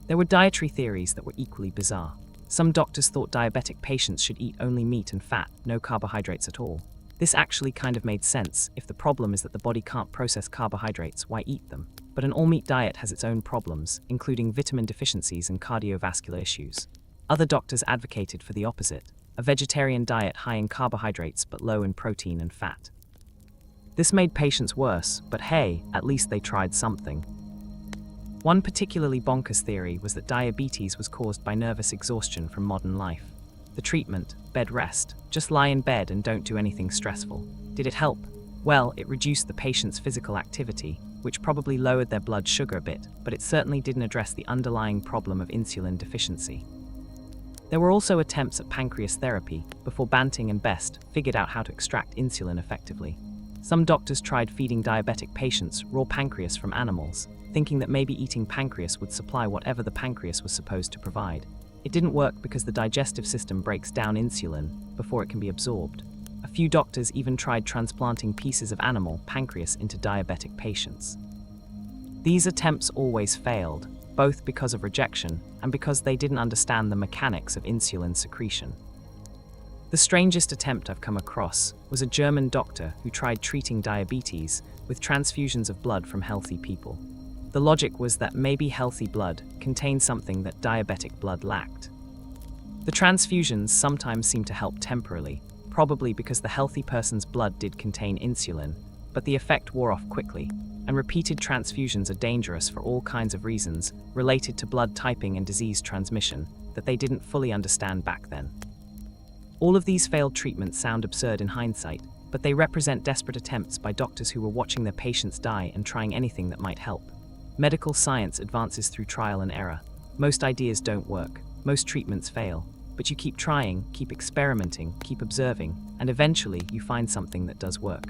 There were dietary theories that were equally bizarre. Some doctors thought diabetic patients should eat only meat and fat, no carbohydrates at all. This actually kind of made sense. If the problem is that the body can't process carbohydrates, why eat them? But an all-meat diet has its own problems, including vitamin deficiencies and cardiovascular issues. Other doctors advocated for the opposite, a vegetarian diet high in carbohydrates but low in protein and fat. This made patients worse, but hey, at least they tried something. One particularly bonkers theory was that diabetes was caused by nervous exhaustion from modern life. The treatment, bed rest, just lie in bed and don't do anything stressful. Did it help? Well, it reduced the patient's physical activity, which probably lowered their blood sugar a bit, but it certainly didn't address the underlying problem of insulin deficiency. There were also attempts at pancreas therapy before Banting and Best figured out how to extract insulin effectively. Some doctors tried feeding diabetic patients raw pancreas from animals, thinking that maybe eating pancreas would supply whatever the pancreas was supposed to provide. It didn't work because the digestive system breaks down insulin before it can be absorbed. A few doctors even tried transplanting pieces of animal pancreas into diabetic patients. These attempts always failed, both because of rejection and because they didn't understand the mechanics of insulin secretion. The strangest attempt I've come across was a German doctor who tried treating diabetes with transfusions of blood from healthy people. The logic was that maybe healthy blood contained something that diabetic blood lacked. The transfusions sometimes seemed to help temporarily, probably because the healthy person's blood did contain insulin, but the effect wore off quickly, and repeated transfusions are dangerous for all kinds of reasons related to blood typing and disease transmission that they didn't fully understand back then. All of these failed treatments sound absurd in hindsight, but they represent desperate attempts by doctors who were watching their patients die and trying anything that might help. Medical science advances through trial and error. Most ideas don't work, most treatments fail, but you keep trying, keep experimenting, keep observing, and eventually you find something that does work.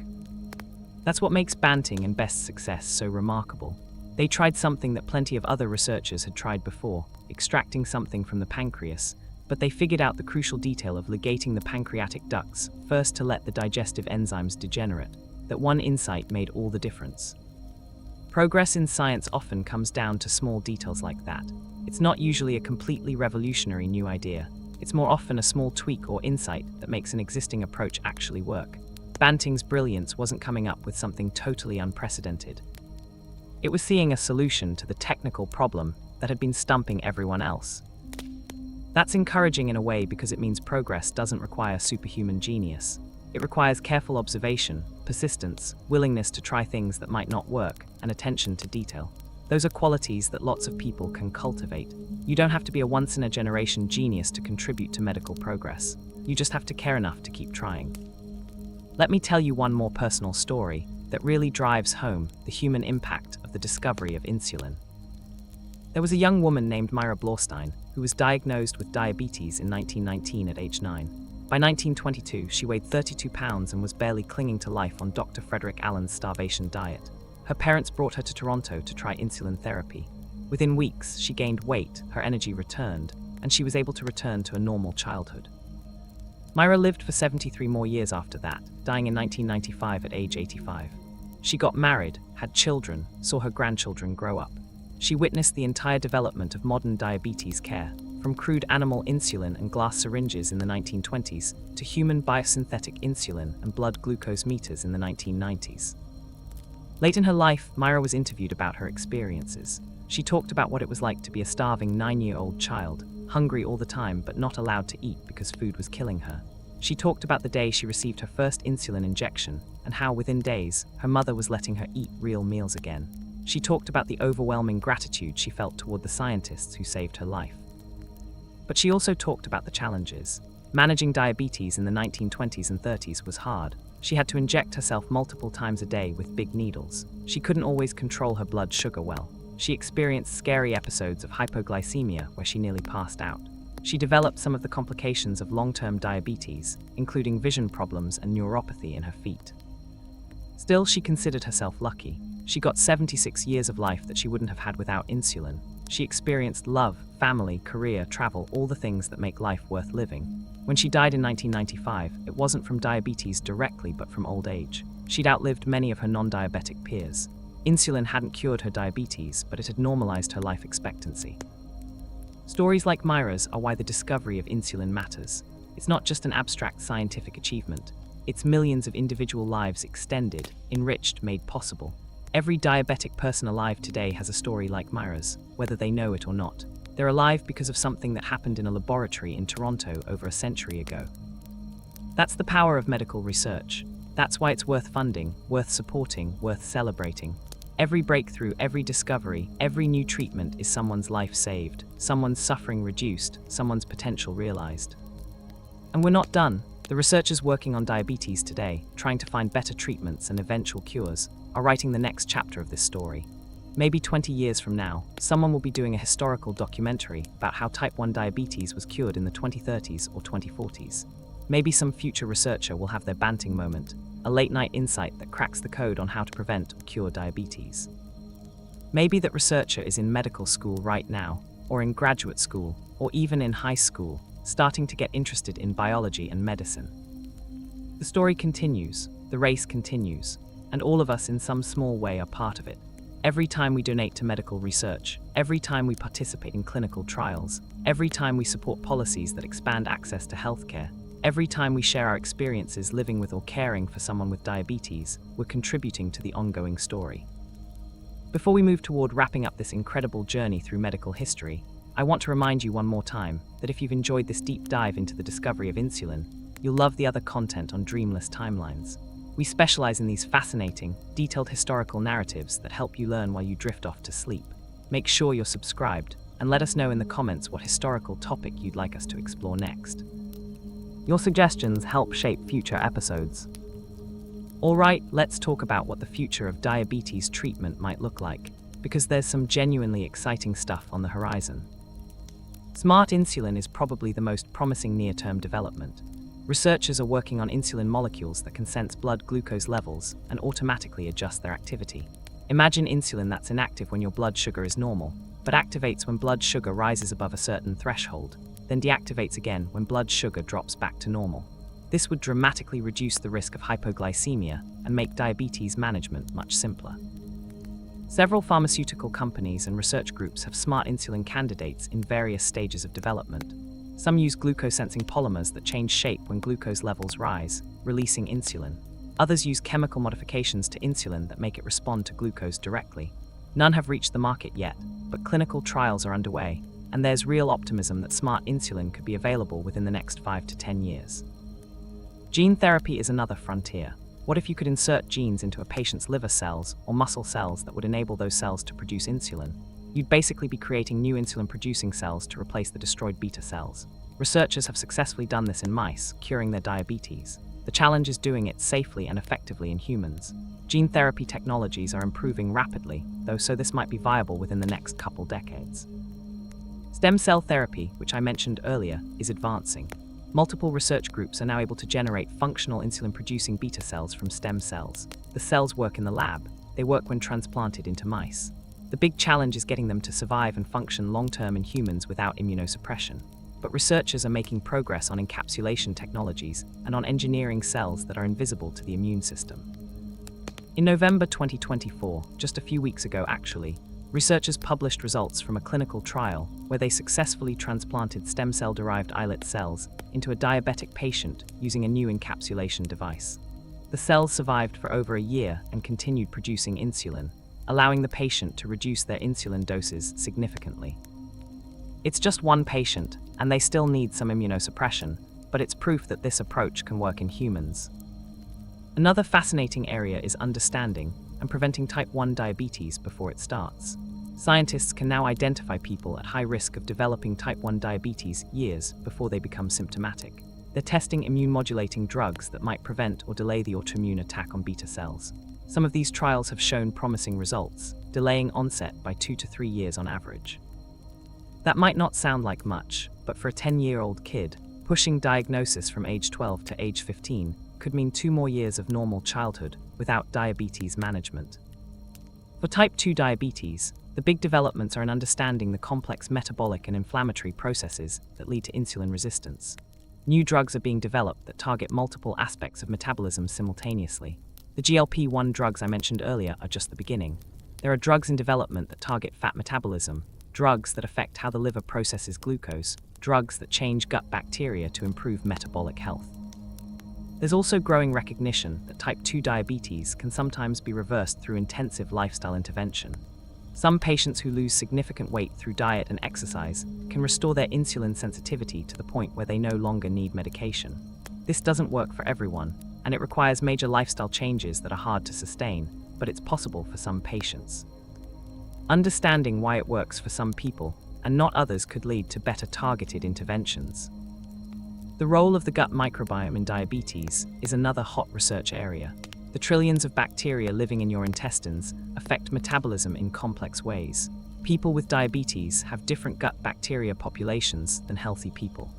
That's what makes Banting and Best's success so remarkable. They tried something that plenty of other researchers had tried before, extracting something from the pancreas, but they figured out the crucial detail of ligating the pancreatic ducts first to let the digestive enzymes degenerate. That one insight made all the difference. Progress in science often comes down to small details like that. It's not usually a completely revolutionary new idea. It's more often a small tweak or insight that makes an existing approach actually work. Banting's brilliance wasn't coming up with something totally unprecedented. It was seeing a solution to the technical problem that had been stumping everyone else. That's encouraging in a way because it means progress doesn't require superhuman genius. It requires careful observation, persistence, willingness to try things that might not work, and attention to detail. Those are qualities that lots of people can cultivate. You don't have to be a once-in-a-generation genius to contribute to medical progress. You just have to care enough to keep trying. Let me tell you one more personal story that really drives home the human impact of the discovery of insulin. There was a young woman named Myra Blaustein who was diagnosed with diabetes in 1919 at age 9. By 1922, she weighed 32 pounds and was barely clinging to life on Dr. Frederick Allen's starvation diet. Her parents brought her to Toronto to try insulin therapy. Within weeks, she gained weight, her energy returned, and she was able to return to a normal childhood. Myra lived for 73 more years after that, dying in 1995 at age 85. She got married, had children, saw her grandchildren grow up. She witnessed the entire development of modern diabetes care, from crude animal insulin and glass syringes in the 1920s to human biosynthetic insulin and blood glucose meters in the 1990s. Late in her life, Myra was interviewed about her experiences. She talked about what it was like to be a starving 9-year-old child, hungry all the time but not allowed to eat because food was killing her. She talked about the day she received her first insulin injection and how within days, her mother was letting her eat real meals again. She talked about the overwhelming gratitude she felt toward the scientists who saved her life. But she also talked about the challenges. Managing diabetes in the 1920s and 30s was hard. She had to inject herself multiple times a day with big needles. She couldn't always control her blood sugar well. She experienced scary episodes of hypoglycemia where she nearly passed out. She developed some of the complications of long-term diabetes, including vision problems and neuropathy in her feet. Still, she considered herself lucky. She got 76 years of life that she wouldn't have had without insulin. She experienced love, family, career, travel, all the things that make life worth living. When she died in 1995, it wasn't from diabetes directly but from old age. She'd outlived many of her non-diabetic peers. Insulin hadn't cured her diabetes, but it had normalized her life expectancy. Stories like Myra's are why the discovery of insulin matters. It's not just an abstract scientific achievement. It's millions of individual lives extended, enriched, made possible. Every diabetic person alive today has a story like Myra's, whether they know it or not. They're alive because of something that happened in a laboratory in Toronto over a century ago. That's the power of medical research. That's why it's worth funding, worth supporting, worth celebrating. Every breakthrough, every discovery, every new treatment is someone's life saved, someone's suffering reduced, someone's potential realized. And we're not done. The researchers working on diabetes today, trying to find better treatments and eventual cures, are writing the next chapter of this story. Maybe 20 years from now, someone will be doing a historical documentary about how type 1 diabetes was cured in the 2030s or 2040s. Maybe some future researcher will have their Banting moment, a late-night insight that cracks the code on how to prevent or cure diabetes. Maybe that researcher is in medical school right now, or in graduate school, or even in high school, starting to get interested in biology and medicine. The story continues, the race continues, and all of us in some small way are part of it. Every time we donate to medical research, every time we participate in clinical trials, every time we support policies that expand access to healthcare, every time we share our experiences living with or caring for someone with diabetes, we're contributing to the ongoing story. Before we move toward wrapping up this incredible journey through medical history, I want to remind you one more time that if you've enjoyed this deep dive into the discovery of insulin, you'll love the other content on Dreamless Timelines. We specialize in these fascinating, detailed historical narratives that help you learn while you drift off to sleep. Make sure you're subscribed, and let us know in the comments what historical topic you'd like us to explore next. Your suggestions help shape future episodes. Alright, let's talk about what the future of diabetes treatment might look like, because there's some genuinely exciting stuff on the horizon. Smart insulin is probably the most promising near-term development. Researchers are working on insulin molecules that can sense blood glucose levels and automatically adjust their activity. Imagine insulin that's inactive when your blood sugar is normal, but activates when blood sugar rises above a certain threshold, then deactivates again when blood sugar drops back to normal. This would dramatically reduce the risk of hypoglycemia and make diabetes management much simpler. Several pharmaceutical companies and research groups have smart insulin candidates in various stages of development. Some use glucose-sensing polymers that change shape when glucose levels rise, releasing insulin. Others use chemical modifications to insulin that make it respond to glucose directly. None have reached the market yet, but clinical trials are underway, and there's real optimism that smart insulin could be available within the next 5 to 10 years. Gene therapy is another frontier. What if you could insert genes into a patient's liver cells or muscle cells that would enable those cells to produce insulin? You'd basically be creating new insulin-producing cells to replace the destroyed beta cells. Researchers have successfully done this in mice, curing their diabetes. The challenge is doing it safely and effectively in humans. Gene therapy technologies are improving rapidly, so this might be viable within the next couple decades. Stem cell therapy, which I mentioned earlier, is advancing. Multiple research groups are now able to generate functional insulin-producing beta cells from stem cells. The cells work in the lab. They work when transplanted into mice. The big challenge is getting them to survive and function long-term in humans without immunosuppression. But researchers are making progress on encapsulation technologies and on engineering cells that are invisible to the immune system. In November 2024, just a few weeks ago actually, researchers published results from a clinical trial where they successfully transplanted stem cell-derived islet cells into a diabetic patient using a new encapsulation device. The cells survived for over a year and continued producing insulin, allowing the patient to reduce their insulin doses significantly. It's just one patient, and they still need some immunosuppression, but it's proof that this approach can work in humans. Another fascinating area is understanding and preventing type 1 diabetes before it starts. Scientists can now identify people at high risk of developing type 1 diabetes years before they become symptomatic. They're testing immune-modulating drugs that might prevent or delay the autoimmune attack on beta cells. Some of these trials have shown promising results, delaying onset by 2 to 3 years on average. That might not sound like much, but for a 10-year-old kid, pushing diagnosis from age 12 to age 15 could mean 2 more years of normal childhood without diabetes management. For type 2 diabetes, the big developments are in understanding the complex metabolic and inflammatory processes that lead to insulin resistance. New drugs are being developed that target multiple aspects of metabolism simultaneously. The GLP-1 drugs I mentioned earlier are just the beginning. There are drugs in development that target fat metabolism, drugs that affect how the liver processes glucose, drugs that change gut bacteria to improve metabolic health. There's also growing recognition that type 2 diabetes can sometimes be reversed through intensive lifestyle intervention. Some patients who lose significant weight through diet and exercise can restore their insulin sensitivity to the point where they no longer need medication. This doesn't work for everyone, and it requires major lifestyle changes that are hard to sustain, but it's possible for some patients. Understanding why it works for some people and not others could lead to better targeted interventions. The role of the gut microbiome in diabetes is another hot research area. The trillions of bacteria living in your intestines affect metabolism in complex ways. People with diabetes have different gut bacteria populations than healthy people.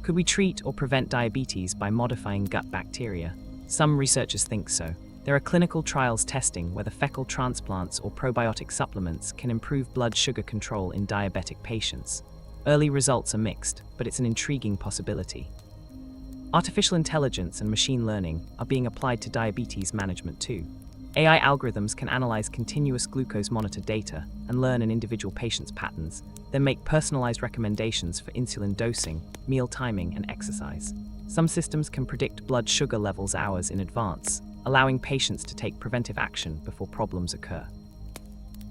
Could we treat or prevent diabetes by modifying gut bacteria? Some researchers think so. There are clinical trials testing whether fecal transplants or probiotic supplements can improve blood sugar control in diabetic patients. Early results are mixed, but it's an intriguing possibility. Artificial intelligence and machine learning are being applied to diabetes management too. AI algorithms can analyze continuous glucose monitor data and learn an individual patient's patterns, then make personalized recommendations for insulin dosing, meal timing, and exercise. Some systems can predict blood sugar levels hours in advance, allowing patients to take preventive action before problems occur.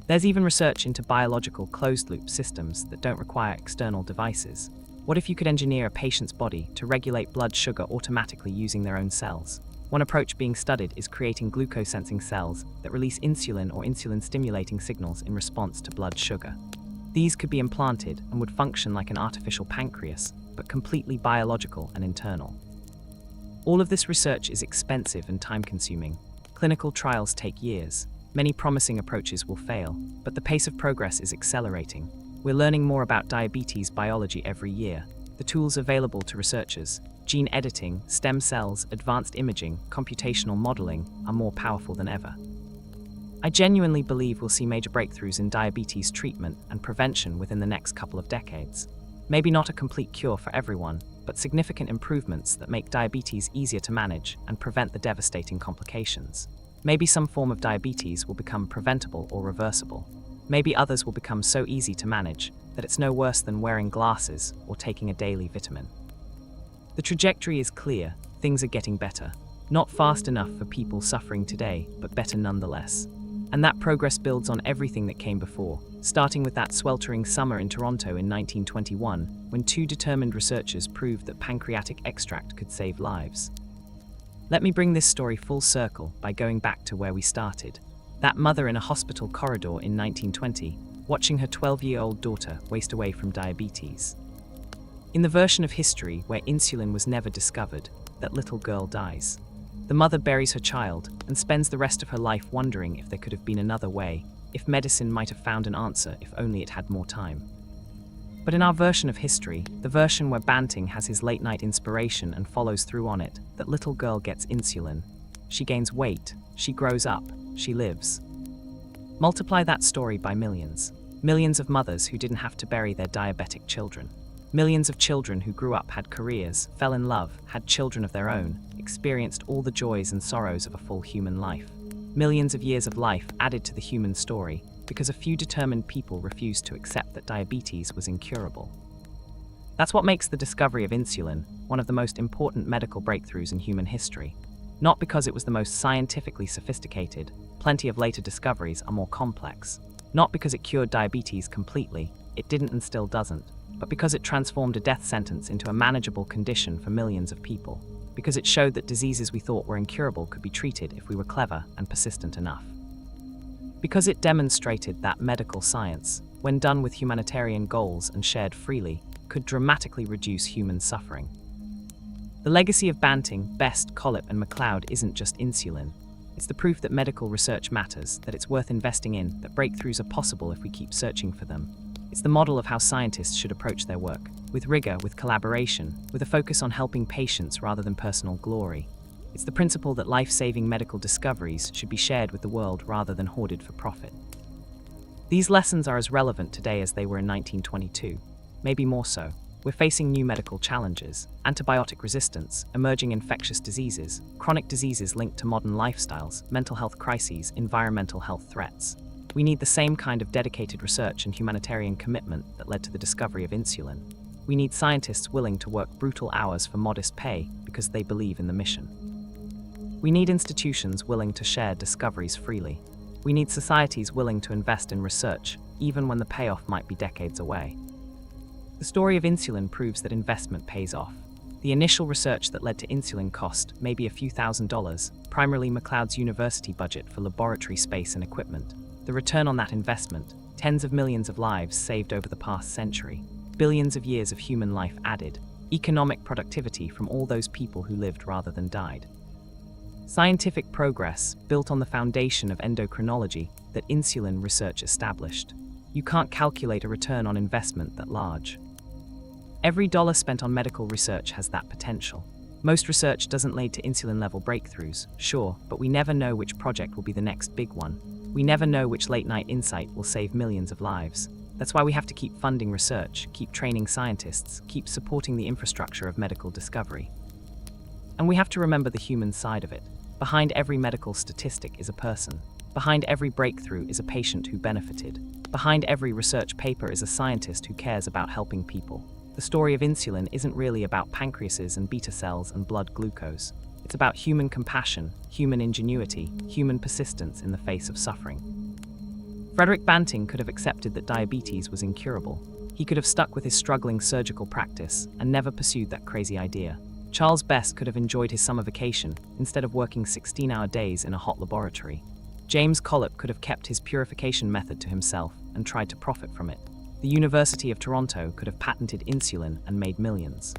There's even research into biological closed-loop systems that don't require external devices. What if you could engineer a patient's body to regulate blood sugar automatically using their own cells? One approach being studied is creating glucose-sensing cells that release insulin or insulin-stimulating signals in response to blood sugar. These could be implanted and would function like an artificial pancreas, but completely biological and internal. All of this research is expensive and time-consuming. Clinical trials take years. Many promising approaches will fail, but the pace of progress is accelerating. We're learning more about diabetes biology every year. The tools available to researchers, gene editing, stem cells, advanced imaging, computational modeling, are more powerful than ever. I genuinely believe we'll see major breakthroughs in diabetes treatment and prevention within the next couple of decades. Maybe not a complete cure for everyone, but significant improvements that make diabetes easier to manage and prevent the devastating complications. Maybe some form of diabetes will become preventable or reversible. Maybe others will become so easy to manage that it's no worse than wearing glasses or taking a daily vitamin. The trajectory is clear, things are getting better. Not fast enough for people suffering today, but better nonetheless. And that progress builds on everything that came before, starting with that sweltering summer in Toronto in 1921, when 2 determined researchers proved that pancreatic extract could save lives. Let me bring this story full circle by going back to where we started. That mother in a hospital corridor in 1920, watching her 12-year-old daughter waste away from diabetes. In the version of history where insulin was never discovered, that little girl dies. The mother buries her child and spends the rest of her life wondering if there could have been another way, if medicine might have found an answer if only it had more time. But in our version of history, the version where Banting has his late-night inspiration and follows through on it, that little girl gets insulin. She gains weight, she grows up, she lives. Multiply that story by millions. Millions of mothers who didn't have to bury their diabetic children. Millions of children who grew up, had careers, fell in love, had children of their own, experienced all the joys and sorrows of a full human life. Millions of years of life added to the human story because a few determined people refused to accept that diabetes was incurable. That's what makes the discovery of insulin one of the most important medical breakthroughs in human history. Not because it was the most scientifically sophisticated, plenty of later discoveries are more complex. Not because it cured diabetes completely, it didn't and still doesn't, but because it transformed a death sentence into a manageable condition for millions of people. Because it showed that diseases we thought were incurable could be treated if we were clever and persistent enough. Because it demonstrated that medical science, when done with humanitarian goals and shared freely, could dramatically reduce human suffering. The legacy of Banting, Best, Collip, and MacLeod isn't just insulin. It's the proof that medical research matters, that it's worth investing in, that breakthroughs are possible if we keep searching for them. It's the model of how scientists should approach their work, with rigor, with collaboration, with a focus on helping patients rather than personal glory. It's the principle that life-saving medical discoveries should be shared with the world rather than hoarded for profit. These lessons are as relevant today as they were in 1922, maybe more so. We're facing new medical challenges: antibiotic resistance, emerging infectious diseases, chronic diseases linked to modern lifestyles, mental health crises, environmental health threats. We need the same kind of dedicated research and humanitarian commitment that led to the discovery of insulin. We need scientists willing to work brutal hours for modest pay because they believe in the mission. We need institutions willing to share discoveries freely. We need societies willing to invest in research, even when the payoff might be decades away. The story of insulin proves that investment pays off. The initial research that led to insulin cost maybe a few $1,000s, primarily MacLeod's university budget for laboratory space and equipment. The return on that investment, tens of millions of lives saved over the past century, billions of years of human life added, economic productivity from all those people who lived rather than died. Scientific progress built on the foundation of endocrinology that insulin research established. You can't calculate a return on investment that large. Every dollar spent on medical research has that potential. Most research doesn't lead to insulin-level breakthroughs, sure, but we never know which project will be the next big one. We never know which late-night insight will save millions of lives. That's why we have to keep funding research, keep training scientists, keep supporting the infrastructure of medical discovery. And we have to remember the human side of it. Behind every medical statistic is a person. Behind every breakthrough is a patient who benefited. Behind every research paper is a scientist who cares about helping people. The story of insulin isn't really about pancreases and beta cells and blood glucose. It's about human compassion, human ingenuity, human persistence in the face of suffering. Frederick Banting could have accepted that diabetes was incurable. He could have stuck with his struggling surgical practice and never pursued that crazy idea. Charles Best could have enjoyed his summer vacation instead of working 16-hour days in a hot laboratory. James Collip could have kept his purification method to himself and tried to profit from it. The University of Toronto could have patented insulin and made millions.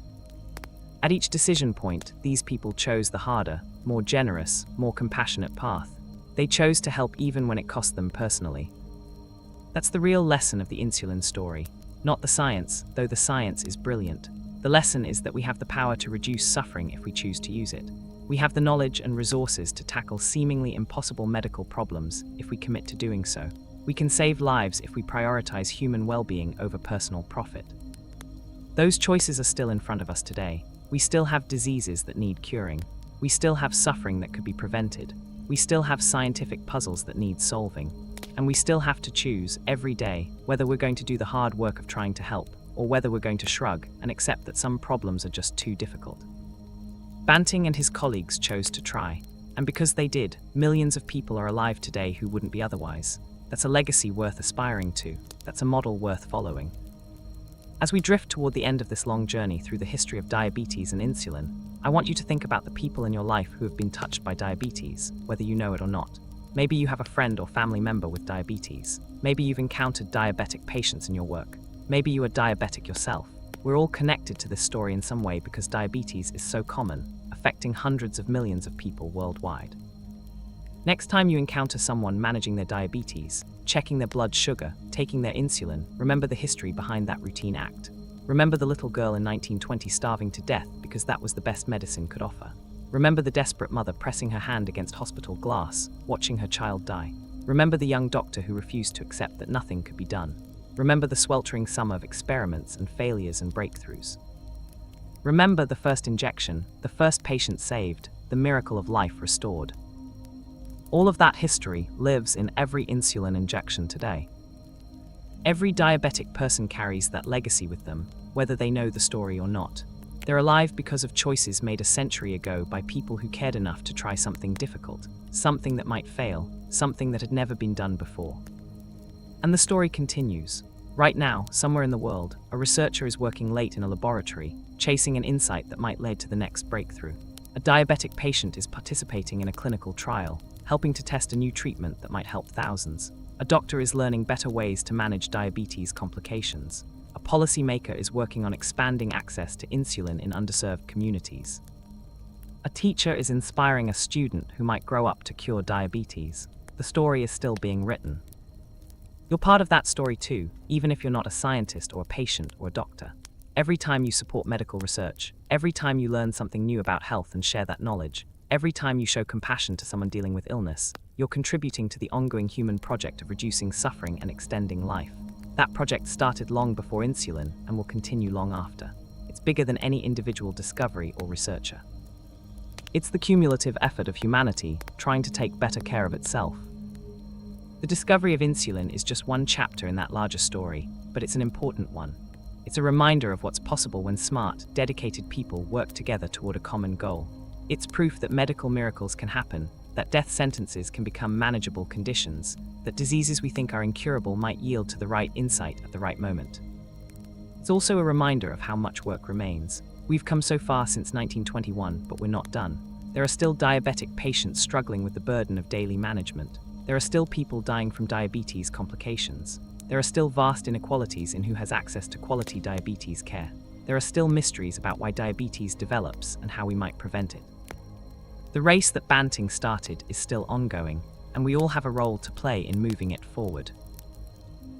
At each decision point, these people chose the harder, more generous, more compassionate path. They chose to help even when it cost them personally. That's the real lesson of the insulin story. Not the science, though the science is brilliant. The lesson is that we have the power to reduce suffering if we choose to use it. We have the knowledge and resources to tackle seemingly impossible medical problems if we commit to doing so. We can save lives if we prioritize human well-being over personal profit. Those choices are still in front of us today. We still have diseases that need curing. We still have suffering that could be prevented. We still have scientific puzzles that need solving. And we still have to choose every day whether we're going to do the hard work of trying to help, or whether we're going to shrug and accept that some problems are just too difficult. Banting and his colleagues chose to try, and because they did, millions of people are alive today who wouldn't be otherwise. That's a legacy worth aspiring to. That's a model worth following. As we drift toward the end of this long journey through the history of diabetes and insulin, I want you to think about the people in your life who have been touched by diabetes, whether you know it or not. Maybe you have a friend or family member with diabetes. Maybe you've encountered diabetic patients in your work. Maybe you are diabetic yourself. We're all connected to this story in some way because diabetes is so common, affecting hundreds of millions of people worldwide. Next time you encounter someone managing their diabetes, checking their blood sugar, taking their insulin, remember the history behind that routine act. Remember the little girl in 1920 starving to death because that was the best medicine could offer. Remember the desperate mother pressing her hand against hospital glass, watching her child die. Remember the young doctor who refused to accept that nothing could be done. Remember the sweltering summer of experiments and failures and breakthroughs. Remember the first injection, the first patient saved, the miracle of life restored. All of that history lives in every insulin injection today. Every diabetic person carries that legacy with them, whether they know the story or not. They're alive because of choices made a century ago by people who cared enough to try something difficult, something that might fail, something that had never been done before. And the story continues. Right now, somewhere in the world, a researcher is working late in a laboratory, chasing an insight that might lead to the next breakthrough. A diabetic patient is participating in a clinical trial, helping to test a new treatment that might help thousands. A doctor is learning better ways to manage diabetes complications. A policymaker is working on expanding access to insulin in underserved communities. A teacher is inspiring a student who might grow up to cure diabetes. The story is still being written. You're part of that story too, even if you're not a scientist or a patient or a doctor. Every time you support medical research, every time you learn something new about health and share that knowledge, every time you show compassion to someone dealing with illness, you're contributing to the ongoing human project of reducing suffering and extending life. That project started long before insulin and will continue long after. It's bigger than any individual discovery or researcher. It's the cumulative effort of humanity trying to take better care of itself. The discovery of insulin is just one chapter in that larger story, but it's an important one. It's a reminder of what's possible when smart, dedicated people work together toward a common goal. It's proof that medical miracles can happen, that death sentences can become manageable conditions, that diseases we think are incurable might yield to the right insight at the right moment. It's also a reminder of how much work remains. We've come so far since 1921, but we're not done. There are still diabetic patients struggling with the burden of daily management. There are still people dying from diabetes complications. There are still vast inequalities in who has access to quality diabetes care. There are still mysteries about why diabetes develops and how we might prevent it. The race that Banting started is still ongoing, and we all have a role to play in moving it forward.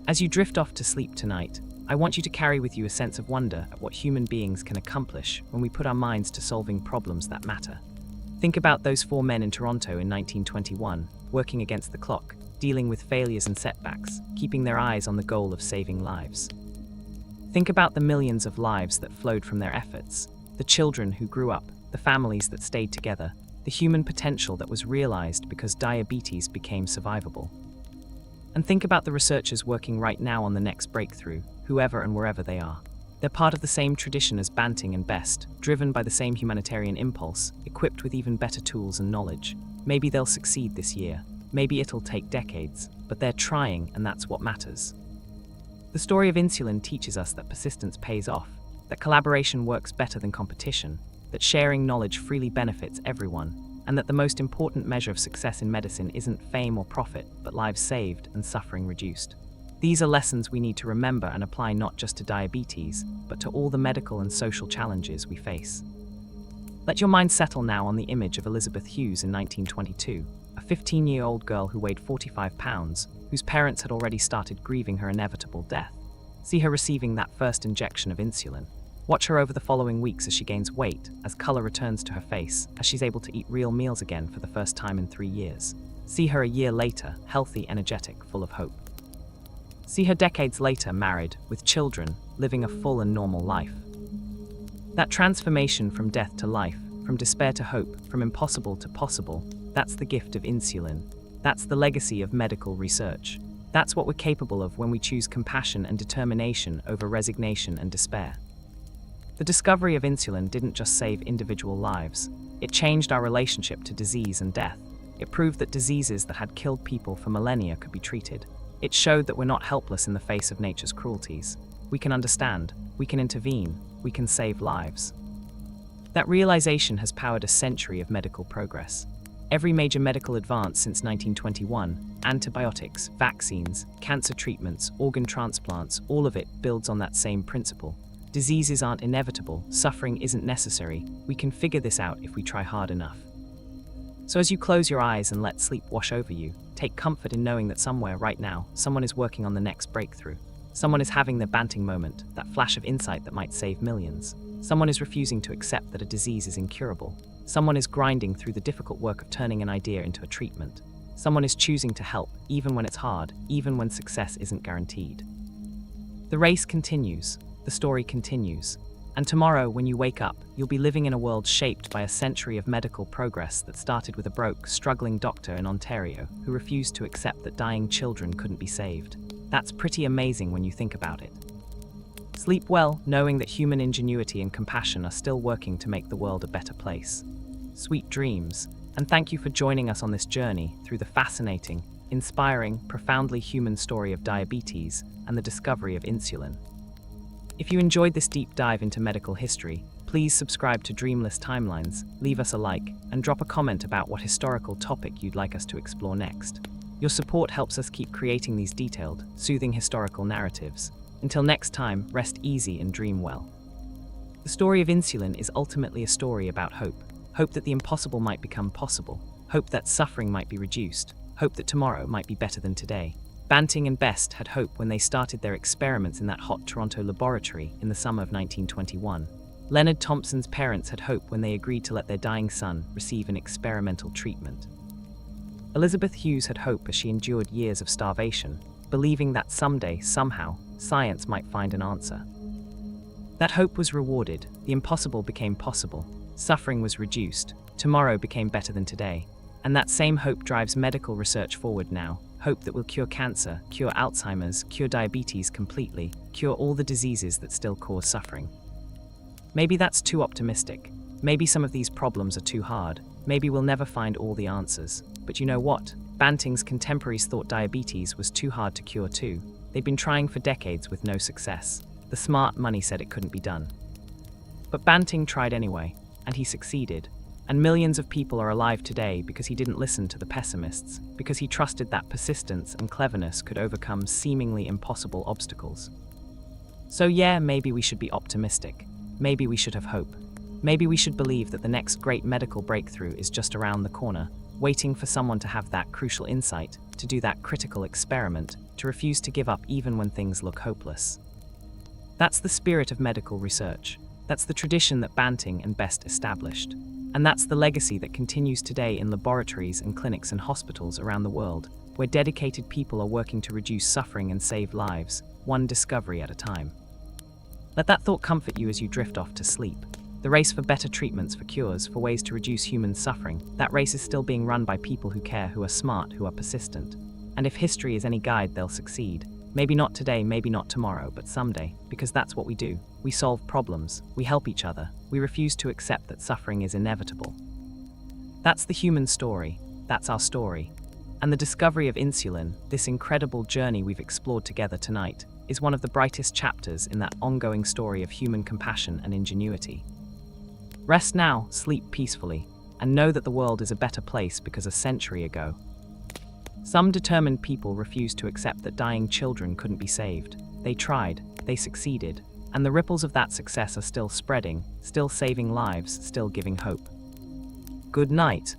As you drift off to sleep tonight, I want you to carry with you a sense of wonder at what human beings can accomplish when we put our minds to solving problems that matter. Think about those 4 men in Toronto in 1921, working against the clock, dealing with failures and setbacks, keeping their eyes on the goal of saving lives. Think about the millions of lives that flowed from their efforts, the children who grew up, the families that stayed together, the human potential that was realized because diabetes became survivable. And think about the researchers working right now on the next breakthrough, whoever and wherever they are. They're part of the same tradition as Banting and Best, driven by the same humanitarian impulse, equipped with even better tools and knowledge. Maybe they'll succeed this year. Maybe it'll take decades, but they're trying, and that's what matters. The story of insulin teaches us that persistence pays off, that collaboration works better than competition, that sharing knowledge freely benefits everyone, and that the most important measure of success in medicine isn't fame or profit, but lives saved and suffering reduced. These are lessons we need to remember and apply not just to diabetes, but to all the medical and social challenges we face. Let your mind settle now on the image of Elizabeth Hughes in 1922, a 15-year-old girl who weighed 45 pounds, whose parents had already started grieving her inevitable death. See her receiving that first injection of insulin. Watch her over the following weeks as she gains weight, as color returns to her face, as she's able to eat real meals again for the first time in 3 years. See her a year later, healthy, energetic, full of hope. See her decades later, married, with children, living a full and normal life. That transformation from death to life, from despair to hope, from impossible to possible, that's the gift of insulin. That's the legacy of medical research. That's what we're capable of when we choose compassion and determination over resignation and despair. The discovery of insulin didn't just save individual lives. It changed our relationship to disease and death. It proved that diseases that had killed people for millennia could be treated. It showed that we're not helpless in the face of nature's cruelties. We can understand, we can intervene, we can save lives. That realization has powered a century of medical progress. Every major medical advance since 1921, antibiotics, vaccines, cancer treatments, organ transplants, all of it builds on that same principle. Diseases aren't inevitable, suffering isn't necessary. We can figure this out if we try hard enough. So as you close your eyes and let sleep wash over you, take comfort in knowing that somewhere right now, someone is working on the next breakthrough. Someone is having their banting moment, that flash of insight that might save millions. Someone is refusing to accept that a disease is incurable. Someone is grinding through the difficult work of turning an idea into a treatment. Someone is choosing to help, even when it's hard, even when success isn't guaranteed. The race continues, the story continues. And tomorrow, when you wake up, you'll be living in a world shaped by a century of medical progress that started with a broke, struggling doctor in Ontario who refused to accept that dying children couldn't be saved. That's pretty amazing when you think about it. Sleep well, knowing that human ingenuity and compassion are still working to make the world a better place. Sweet dreams, and thank you for joining us on this journey through the fascinating, inspiring, profoundly human story of diabetes and the discovery of insulin. If you enjoyed this deep dive into medical history, please subscribe to Dreamless Timelines, leave us a like, and drop a comment about what historical topic you'd like us to explore next. Your support helps us keep creating these detailed, soothing historical narratives. Until next time, rest easy and dream well. The story of insulin is ultimately a story about hope. Hope that the impossible might become possible. Hope that suffering might be reduced. Hope that tomorrow might be better than today. Banting and Best had hope when they started their experiments in that hot Toronto laboratory in the summer of 1921. Leonard Thompson's parents had hope when they agreed to let their dying son receive an experimental treatment. Elizabeth Hughes had hope as she endured years of starvation, believing that someday, somehow, science might find an answer. That hope was rewarded, the impossible became possible, suffering was reduced, tomorrow became better than today. And that same hope drives medical research forward now, hope that will cure cancer, cure Alzheimer's, cure diabetes completely, cure all the diseases that still cause suffering. Maybe that's too optimistic. Maybe some of these problems are too hard. Maybe we'll never find all the answers. But you know what? Banting's contemporaries thought diabetes was too hard to cure too. They'd been trying for decades with no success. The smart money said it couldn't be done. But Banting tried anyway, and he succeeded. And millions of people are alive today because he didn't listen to the pessimists, because he trusted that persistence and cleverness could overcome seemingly impossible obstacles. So yeah, maybe we should be optimistic. Maybe we should have hope. Maybe we should believe that the next great medical breakthrough is just around the corner, waiting for someone to have that crucial insight, to do that critical experiment, to refuse to give up even when things look hopeless. That's the spirit of medical research. That's the tradition that Banting and Best established. And that's the legacy that continues today in laboratories and clinics and hospitals around the world, where dedicated people are working to reduce suffering and save lives, one discovery at a time. Let that thought comfort you as you drift off to sleep. The race for better treatments, for cures, for ways to reduce human suffering, that race is still being run by people who care, who are smart, who are persistent. And if history is any guide, they'll succeed. Maybe not today, maybe not tomorrow, but someday, because that's what we do. We solve problems, we help each other, we refuse to accept that suffering is inevitable. That's the human story, that's our story. And the discovery of insulin, this incredible journey we've explored together tonight, is one of the brightest chapters in that ongoing story of human compassion and ingenuity. Rest now, sleep peacefully, and know that the world is a better place because a century ago, some determined people refused to accept that dying children couldn't be saved. They tried, they succeeded, and the ripples of that success are still spreading, still saving lives, still giving hope. Good night.